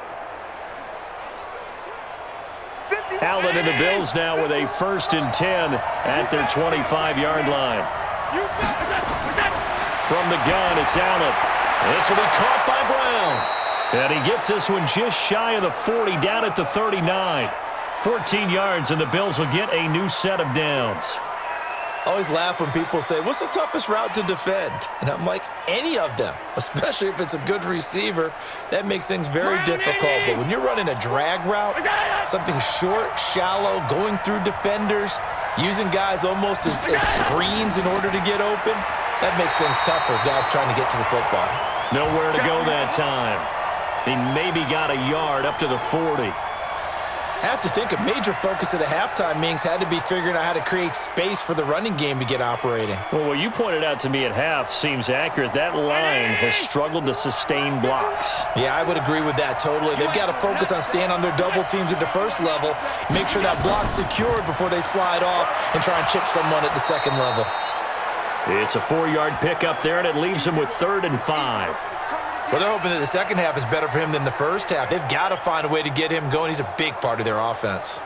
Allen and the Bills now with a 1st and 10 at their 25-yard line. From the gun, it's Allen. This will be caught by Brown. And he gets this one just shy of the 40, down at the 39. 14 yards, and the Bills will get a new set of downs. I always laugh when people say, what's the toughest route to defend? And I'm like, any of them, especially if it's a good receiver. That makes things very difficult. But when you're running a drag route, something short, shallow, going through defenders, using guys almost as screens in order to get open, that makes things tougher, guys trying to get to the football. Nowhere to go that time. He maybe got a yard up to the 40. I have to think a major focus of the halftime meetings had to be figuring out how to create space for the running game to get operating. Well, what you pointed out to me at half seems accurate. That line has struggled to sustain blocks. Yeah, I would agree with that totally. They've got to focus on staying on their double teams at the first level, make sure that block's secured before they slide off and try and chip someone at the second level. It's a 4-yard pickup there, and it leaves them with 3rd and 5. Well, they're hoping that the second half is better for him than the first half. They've got to find a way to get him going. He's a big part of their offense.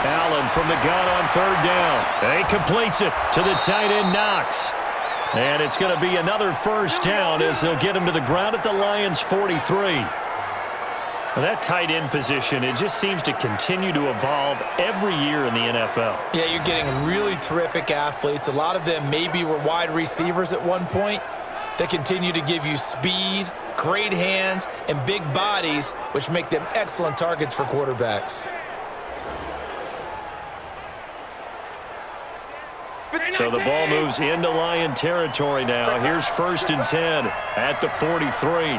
Allen from the gun on 3rd down. And he completes it to the tight end, Knox. And it's going to be another 1st down as they'll get him to the ground at the Lions' 43. Well, that tight end position, it just seems to continue to evolve every year in the NFL. Yeah, you're getting really terrific athletes. A lot of them maybe were wide receivers at one point. They continue to give you speed, great hands, and big bodies, which make them excellent targets for quarterbacks. So the ball moves into Lion territory now. Here's 1st and 10 at the 43.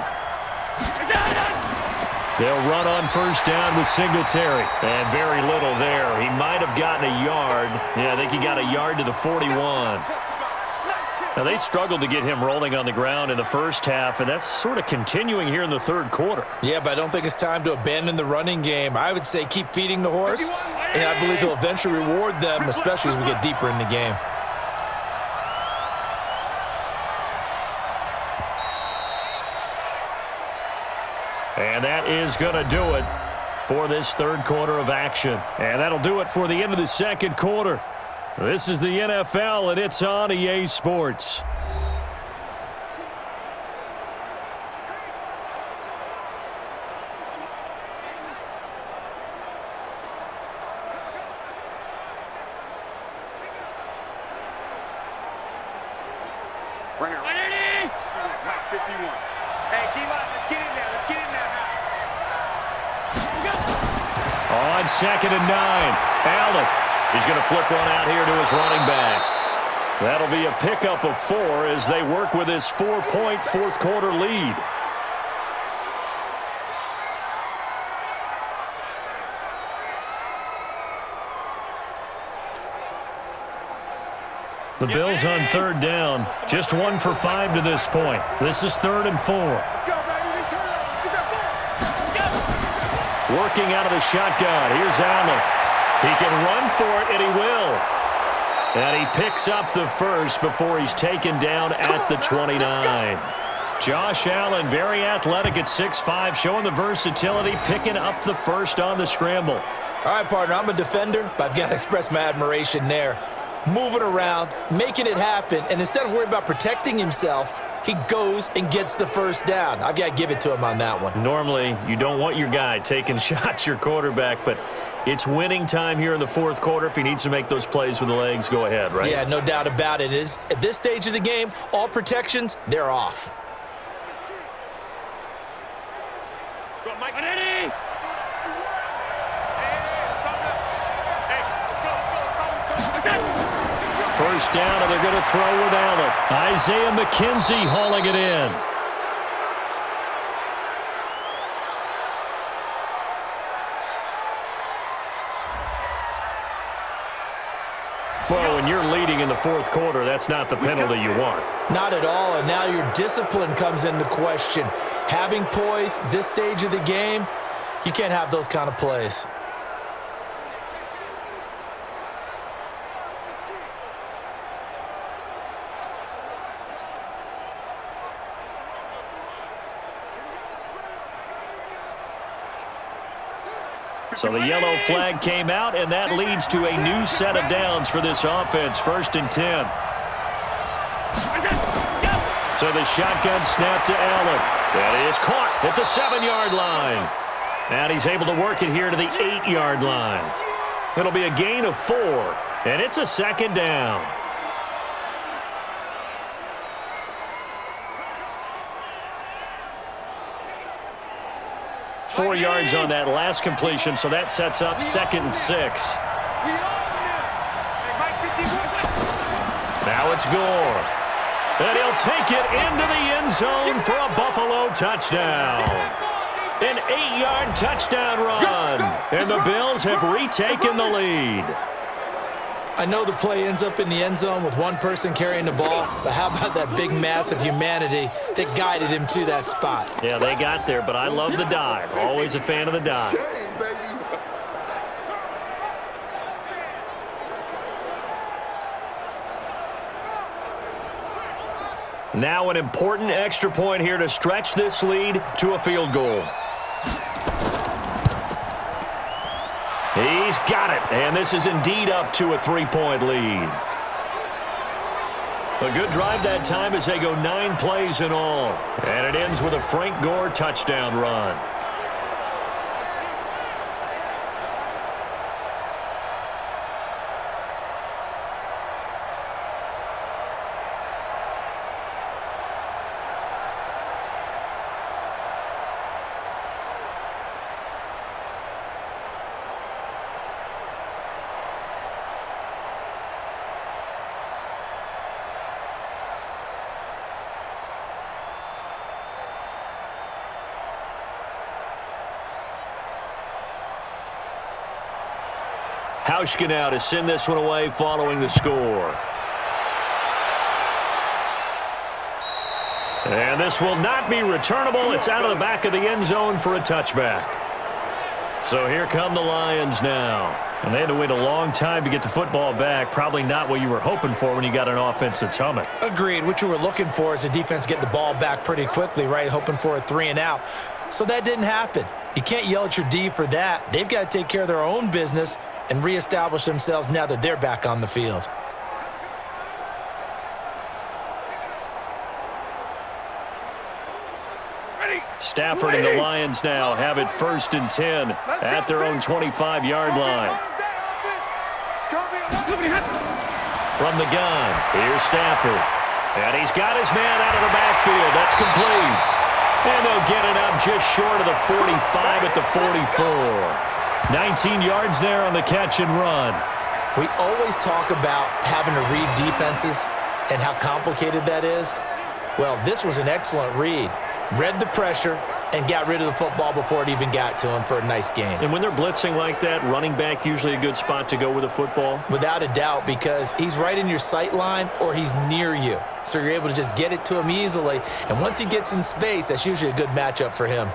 They'll run on 1st down with Singletary. And very little there. He might have gotten a yard. Yeah, I think he got a yard to the 41. Now, they struggled to get him rolling on the ground in the first half, and that's sort of continuing here in the 3rd quarter. Yeah, but I don't think it's time to abandon the running game. I would say keep feeding the horse, and I believe he'll eventually reward them, especially as we get deeper in the game. And that is going to do it for this 3rd quarter of action. And that'll do it for the end of the 2nd quarter. This is the NFL, and it's on EA Sports. Right here. Mike 51. Hey, D-line, let's get in there. Let's get in there. On 2nd and 9. Allen. He's going to flip one out here to his running back. That'll be a pickup of 4 as they work with his 4-point fourth-quarter lead. The Bills on 3rd down. Just 1 for 5 to this point. This is 3rd and 4. Let's go, baby. Turn it up. Get that ball. Working out of the shotgun. Here's Allen. He can run for it, and he will. And he picks up the first before he's taken down at the 29. Josh Allen, very athletic at 6'5", showing the versatility, picking up the first on the scramble. All right, partner, I'm a defender, but I've got to express my admiration there. Moving around, making it happen, and instead of worrying about protecting himself, he goes and gets the first down. I've got to give it to him on that one. Normally, you don't want your guy taking shots, your quarterback, but it's winning time here in the fourth quarter. If he needs to make those plays with the legs, go ahead, right? Yeah, no doubt about it. At this stage of the game, all protections, they're off. Go, Mike. Hey, let's go. First down, and they're going to throw with Allen. Isaiah McKenzie hauling it in. Well, when you're leading in the fourth quarter, that's not the penalty you want. Not at all, and now your discipline comes into question. Having poise this stage of the game, you can't have those kind of plays. So the yellow flag came out, and that leads to a new set of downs for this offense. 1st and 10. So the shotgun snap to Allen. That is caught at the 7-yard line. And he's able to work it here to the 8-yard line. It'll be a gain of 4, and it's a 2nd down. Four yards on that last completion, so that sets up 2nd and 6. Now it's Gore. And he'll take it into the end zone for a Buffalo touchdown. An 8-yard touchdown run. And the Bills have retaken the lead. I know the play ends up in the end zone with one person carrying the ball, but how about that big mass of humanity that guided him to that spot? Yeah, they got there, but I love the dive. Always a fan of the dive. Now an important extra point here to stretch this lead to a field goal. He's got it, and this is indeed up to a 3-point lead. A good drive that time as they go 9 plays in all. And it ends with a Frank Gore touchdown run. Hauschka now to send this one away following the score. And this will not be returnable. It's out of the back of the end zone for a touchback. So here come the Lions now. And they had to wait a long time to get the football back. Probably not what you were hoping for when you got an offense that's humming. Agreed. What you were looking for is the defense getting the ball back pretty quickly, right? Hoping for a 3 and out. So that didn't happen. You can't yell at your D for that. They've got to take care of their own business and reestablish themselves now that they're back on the field. Stafford and the Lions now have it 1st and 10 at their own 25-yard line. It's gonna be From the gun, here's Stafford. And he's got his man out of the backfield. That's complete. And they'll get it up just short of the 45 at the 44. 19 yards there on the catch and run. We always talk about having to read defenses and how complicated that is. Well, this was an excellent read. Read the pressure and got rid of the football before it even got to him for a nice game. And when they're blitzing like that, running back usually a good spot to go with the football? Without a doubt, because he's right in your sight line or he's near you. So you're able to just get it to him easily. And once he gets in space, that's usually a good matchup for him.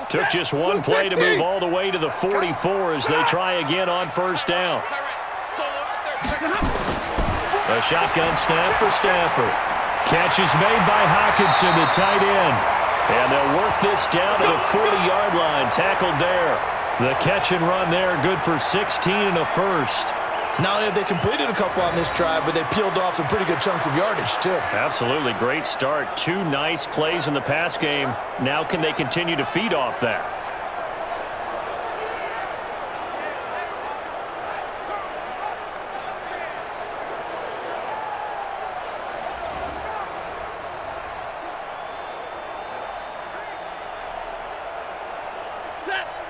Took just one play to move all the way to the 44 as they try again on first down. A shotgun snap for Stafford. Catch is made by Hockenson, the tight end. And they'll work this down to the 40-yard line. Tackled there. The catch and run there, good for 16 and a first. Not only have they completed a couple on this drive, but they peeled off some pretty good chunks of yardage, too. Absolutely. Great start. 2 nice plays in the pass game. Now can they continue to feed off that?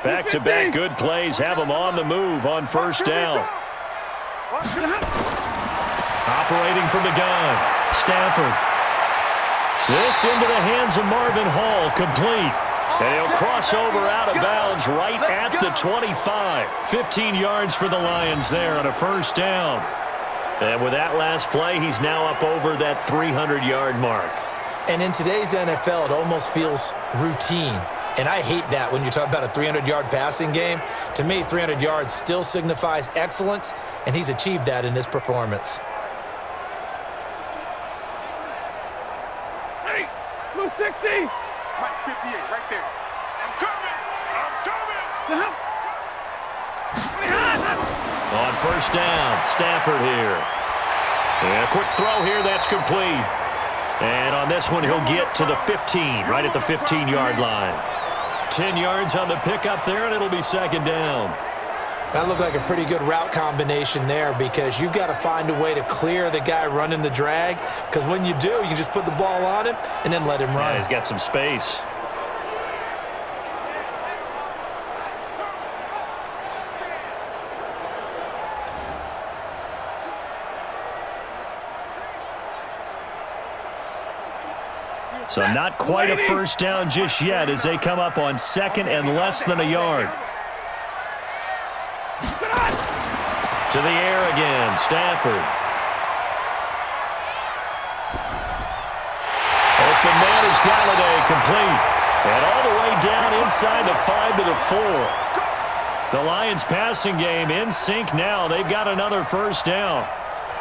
Back-to-back good plays have them on the move on first down. Operating from the gun, Stafford. This into the hands of Marvin Hall, complete. And he'll cross over out of bounds right at the 25. 15 yards for the Lions there on a first down. And with that last play, he's now up over that 300-yard mark. And in today's NFL, it almost feels routine. And I hate that when you talk about a 300-yard passing game. To me, 300 yards still signifies excellence, and he's achieved that in this performance. Hey, Blue 60. Mike 58, right there. I'm coming! I'm coming! On first down, Stafford here. And a quick throw here, that's complete. And on this one, he'll get to the 15, right at the 15-yard line. 10 yards on the pickup there, and it'll be second down. That looked like a pretty good route combination there because you've got to find a way to clear the guy running the drag, because when you do, you just put the ball on him and then let him run. Yeah, he's got some space. So not quite a first down just yet as they come up on second and less than a yard. To the air again, Stafford. Open man is Galladay, complete. And all the way down inside the 5 to the 4. The Lions passing game in sync now. They've got another first down.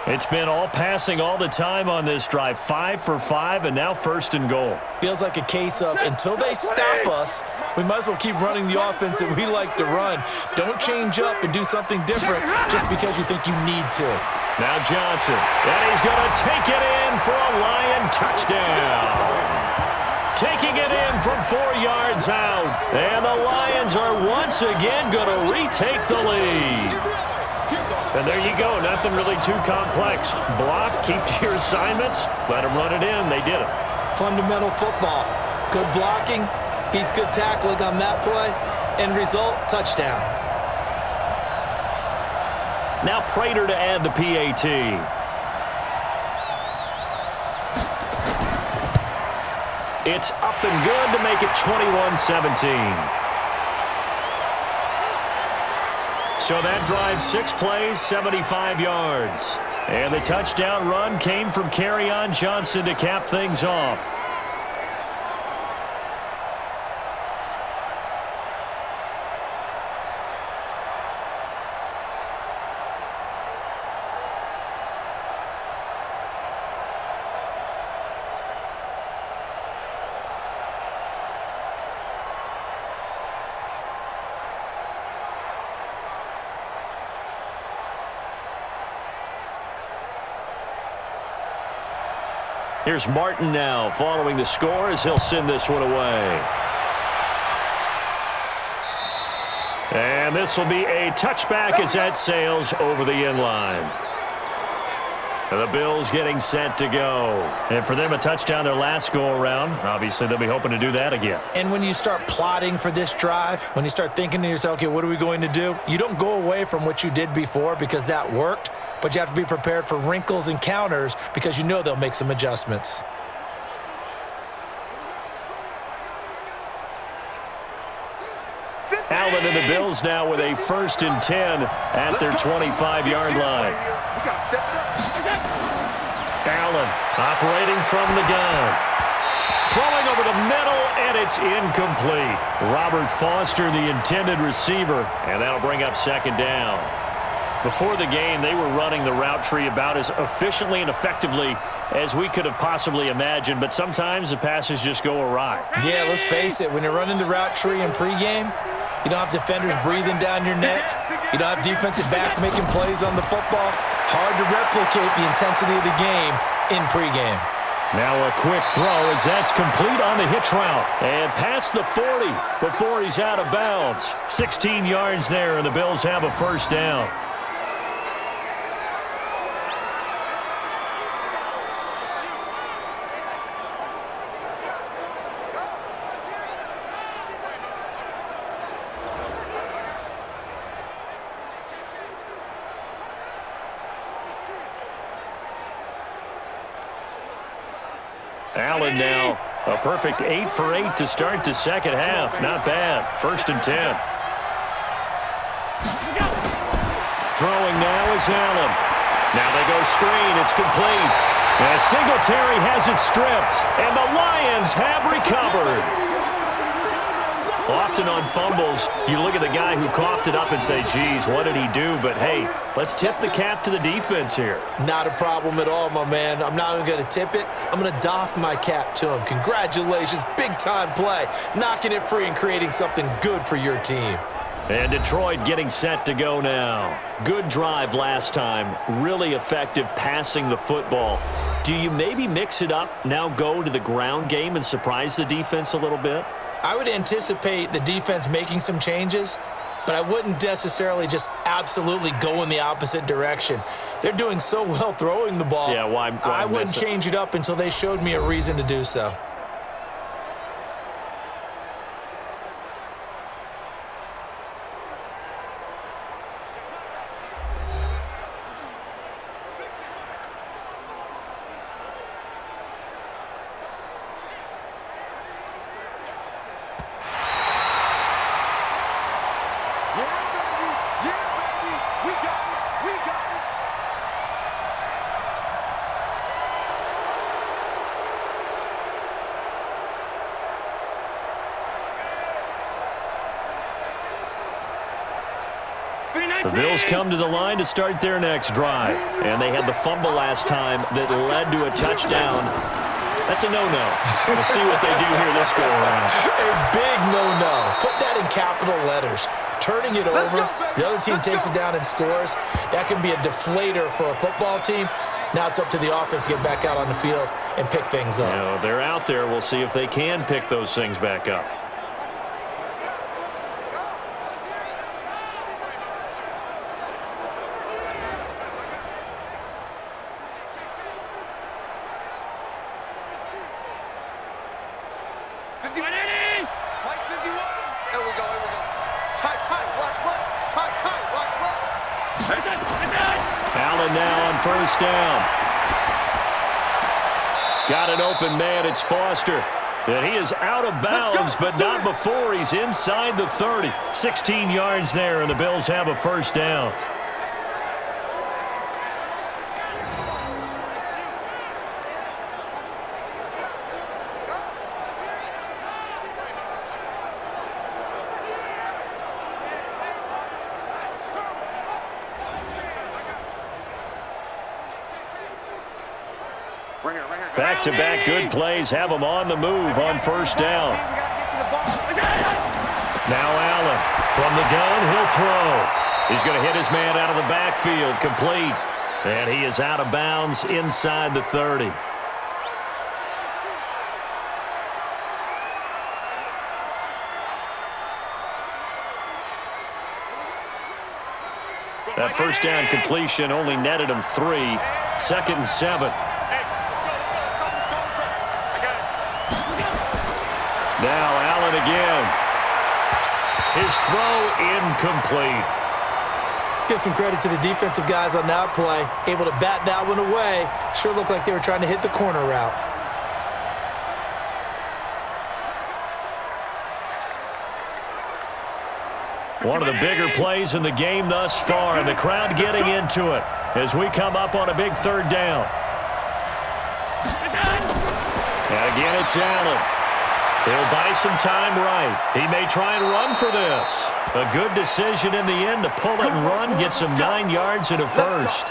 It's been all passing all the time on this drive. 5 for 5, and now first and goal. Feels like a case of until they stop us, we might as well keep running the offense that we like to run. Don't change up and do something different just because you think you need to. Now Johnson, and he's going to take it in for a Lion touchdown. Taking it in from 4 yards out. And the Lions are once again going to retake the lead. And there you go. Nothing really too complex. Block, keep to your assignments, let them run it in. They did it. Fundamental football. Good blocking, beats good tackling on that play. End result, touchdown. Now Prater to add the PAT. It's up and good to make it 21-17. So that drive, 6 plays, 75 yards. And the touchdown run came from Kerryon Johnson to cap things off. Here's Martin now following the score as he'll send this one away. And this will be a touchback as that sails over the end line. And the Bills getting set to go. And for them, a touchdown their last go-around. Obviously, they'll be hoping to do that again. And when you start plotting for this drive, when you start thinking to yourself, okay, what are we going to do? You don't go away from what you did before because that worked, but you have to be prepared for wrinkles and counters because you know they'll make some adjustments. Allen and the Bills now with a 1st and 10 at their 25-yard line. Allen operating from the gun. Throwing over the middle, and it's incomplete. Robert Foster, the intended receiver, and that'll bring up 2nd down. Before the game, they were running the route tree about as efficiently and effectively as we could have possibly imagined, but sometimes the passes just go awry. Yeah, let's face it, when you're running the route tree in pregame, you don't have defenders breathing down your neck. You don't have defensive backs making plays on the football. Hard to replicate the intensity of the game in pregame. Now a quick throw as that's complete on the hitch route. And past the 40 before he's out of bounds. 16 yards there, and the Bills have a 1st down. Allen now, a perfect 8 for 8 to start the 2nd half. Not bad. 1st and 10. Throwing now is Allen. Now they go screen. It's complete. And Singletary has it stripped. And the Lions have recovered. Often on fumbles, you look at the guy who coughed it up and say, geez, what did he do? But, hey, let's tip the cap to the defense here. Not a problem at all, my man. I'm not even going to tip it. I'm going to doff my cap to him. Congratulations. Big-time play. Knocking it free and creating something good for your team. And Detroit getting set to go now. Good drive last time. Really effective passing the football. Do you maybe mix it up, now go to the ground game and surprise the defense a little bit? I would anticipate the defense making some changes, but I wouldn't necessarily just absolutely go in the opposite direction. They're doing so well throwing the ball. Yeah, why I wouldn't change it up until they showed me a reason to do so. The Bills come to the line to start their next drive. And they had the fumble last time that led to a touchdown. That's a no-no. We'll see what they do here this go-around. A big no-no. Put that in capital letters. Turning it over, the other team takes it down and scores. That can be a deflator for a football team. Now it's up to the offense to get back out on the field and pick things up. You know, they're out there. We'll see if they can pick those things back up. Allen now on 1st down. Got an open man. It's Foster. And he is out of bounds, but not before he's inside the 30. 16 yards there, and the Bills have a 1st down. Back-to-back good plays have them on the move on 1st down. Now Allen from the gun, he'll throw. He's going to hit his man out of the backfield, complete. And he is out of bounds inside the 30. That first down completion only netted him 3. 2nd and 7. Now Allen again. His throw incomplete. Let's give some credit to the defensive guys on that play. Able to bat that one away. Sure looked like they were trying to hit the corner route. One of the bigger plays in the game thus far, and the crowd getting into it as we come up on a big 3rd down. And again, it's Allen. He'll buy some time right. He may try and run for this. A good decision in the end to pull it and run, get some 9 yards and a first.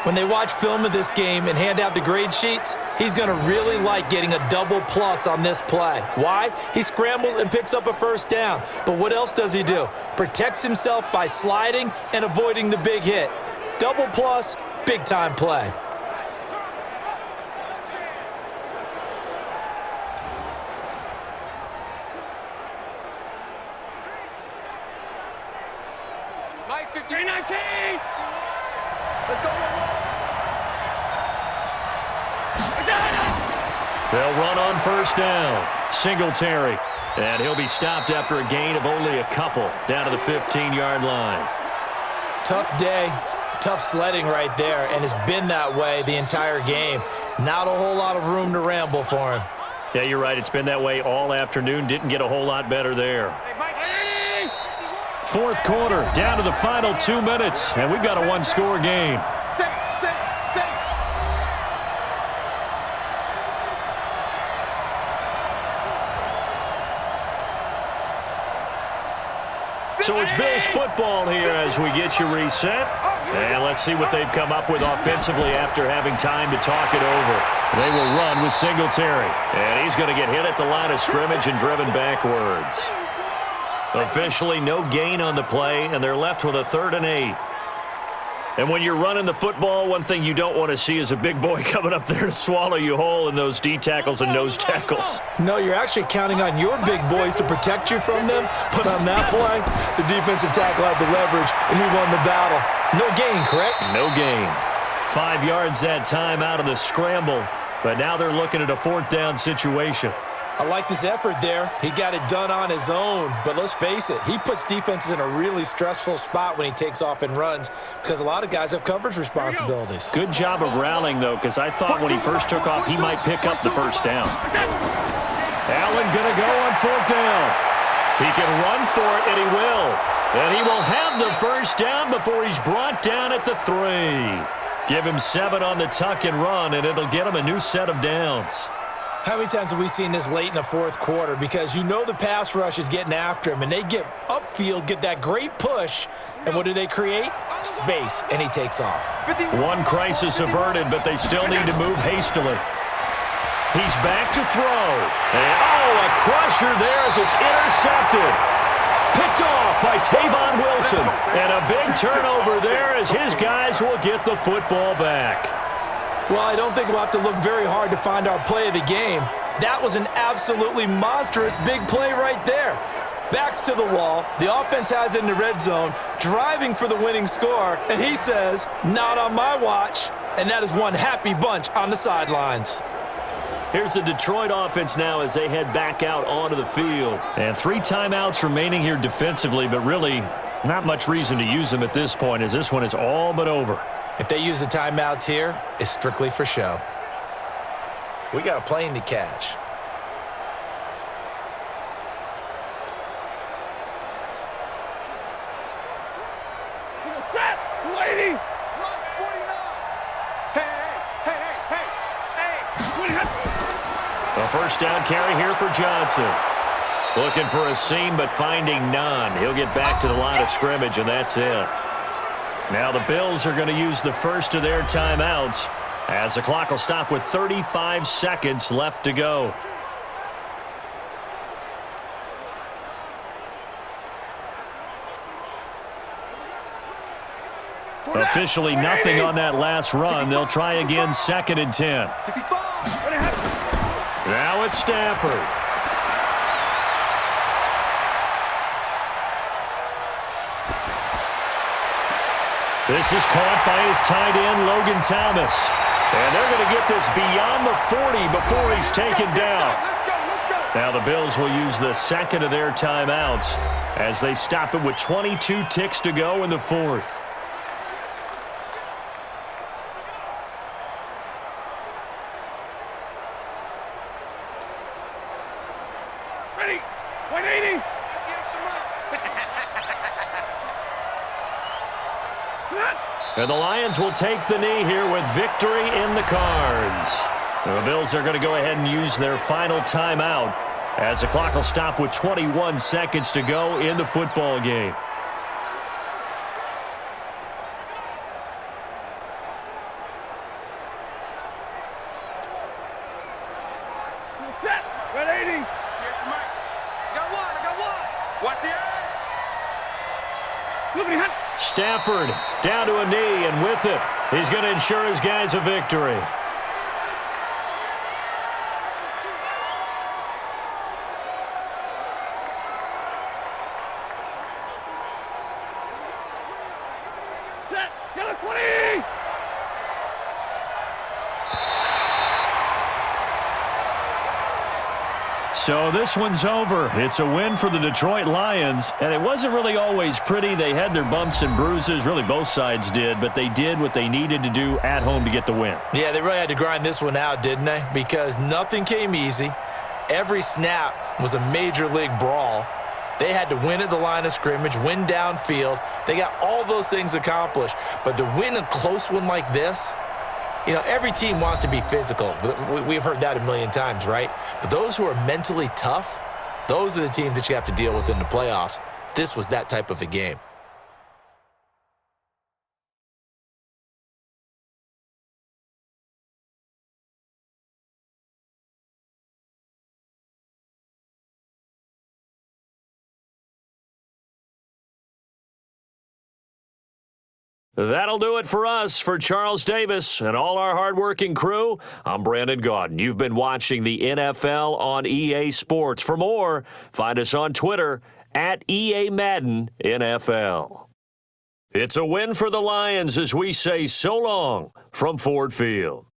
When they watch film of this game and hand out the grade sheets, he's going to really like getting a double plus on this play. Why? He scrambles and picks up a first down. But what else does he do? Protects himself by sliding and avoiding the big hit. Double plus, big time play. Mike 319. Let's go. They'll run on first down. Singletary. And he'll be stopped after a gain of only a couple down to the 15-yard line. Tough day, tough sledding right there, and it's been that way the entire game. Not a whole lot of room to ramble for him. Yeah, you're right. It's been that way all afternoon. Didn't get a whole lot better there. 4th quarter, down to the final 2 minutes, and we've got a 1-score game. So it's Bills football here as we get you reset. And let's see what they've come up with offensively after having time to talk it over. They will run with Singletary. And he's going to get hit at the line of scrimmage and driven backwards. Officially no gain on the play, and they're left with a 3rd and 8. And when you're running the football, one thing you don't want to see is a big boy coming up there to swallow you whole in those D tackles and nose tackles. No, you're actually counting on your big boys to protect you from them. But on that play, the defensive tackle had the leverage, and he won the battle. No gain, correct? No gain. 5 yards that time out of the scramble, but now they're looking at a 4th down situation. I liked his effort there. He got it done on his own. But let's face it, he puts defenses in a really stressful spot when he takes off and runs because a lot of guys have coverage responsibilities. Good job of rallying, though, because I thought when he first took off, he might pick up the first down. Allen going to go on 4th down. He can run for it, and he will. And he will have the first down before he's brought down at the 3. Give him 7 on the tuck and run, and it'll get him a new set of downs. How many times have we seen this late in the 4th quarter? Because you know the pass rush is getting after him, and they get upfield, get that great push, and what do they create? Space, and he takes off. One crisis averted, but they still need to move hastily. He's back to throw. And, a crusher there as it's intercepted. Picked off by Tavon Wilson. And a big turnover there as his guys will get the football back. Well, I don't think we'll have to look very hard to find our play of the game. That was an absolutely monstrous big play right there. Backs to the wall. The offense has it in the red zone, driving for the winning score. And he says, not on my watch. And that is one happy bunch on the sidelines. Here's the Detroit offense now as they head back out onto the field. And 3 timeouts remaining here defensively, but really not much reason to use them at this point as this one is all but over. If they use the timeouts here, it's strictly for show. We got a plane to catch. Lady! A first down carry here for Johnson. Looking for a seam, but finding none. He'll get back to the line of scrimmage, and that's it. Now the Bills are going to use the first of their timeouts as the clock will stop with 35 seconds left to go. Officially nothing on that last run. They'll try again 2nd and 10. Now it's Stafford. This is caught by his tight end, Logan Thomas. And they're going to get this beyond the 40 before he's taken down. Now the Bills will use the second of their timeouts as they stop it with 22 ticks to go in the fourth. Ready? 180. And the Lions will take the knee here with victory in the cards. The Bills are going to go ahead and use their final timeout as the clock will stop with 21 seconds to go in the football game. Set. 180. I got one. Watch the eye. Look at him. Stafford down to a knee, and with it, he's going to ensure his guys a victory. Set. Get it. 20. So this one's over. It's a win for the Detroit Lions, and it wasn't really always pretty. They had their bumps and bruises. Really, both sides did, but they did what they needed to do at home to get the win. Yeah, they really had to grind this one out, didn't they? Because nothing came easy. Every snap was a major league brawl. They had to win at the line of scrimmage, win downfield. They got all those things accomplished. But to win a close one like this, you know, every team wants to be physical. We've heard that a million times, right? But those who are mentally tough, those are the teams that you have to deal with in the playoffs. This was that type of a game. That'll do it for us. For Charles Davis and all our hardworking crew, I'm Brandon Gaudin. You've been watching the NFL on EA Sports. For more, find us on Twitter at EA Madden NFL. It's a win for the Lions as we say so long from Ford Field.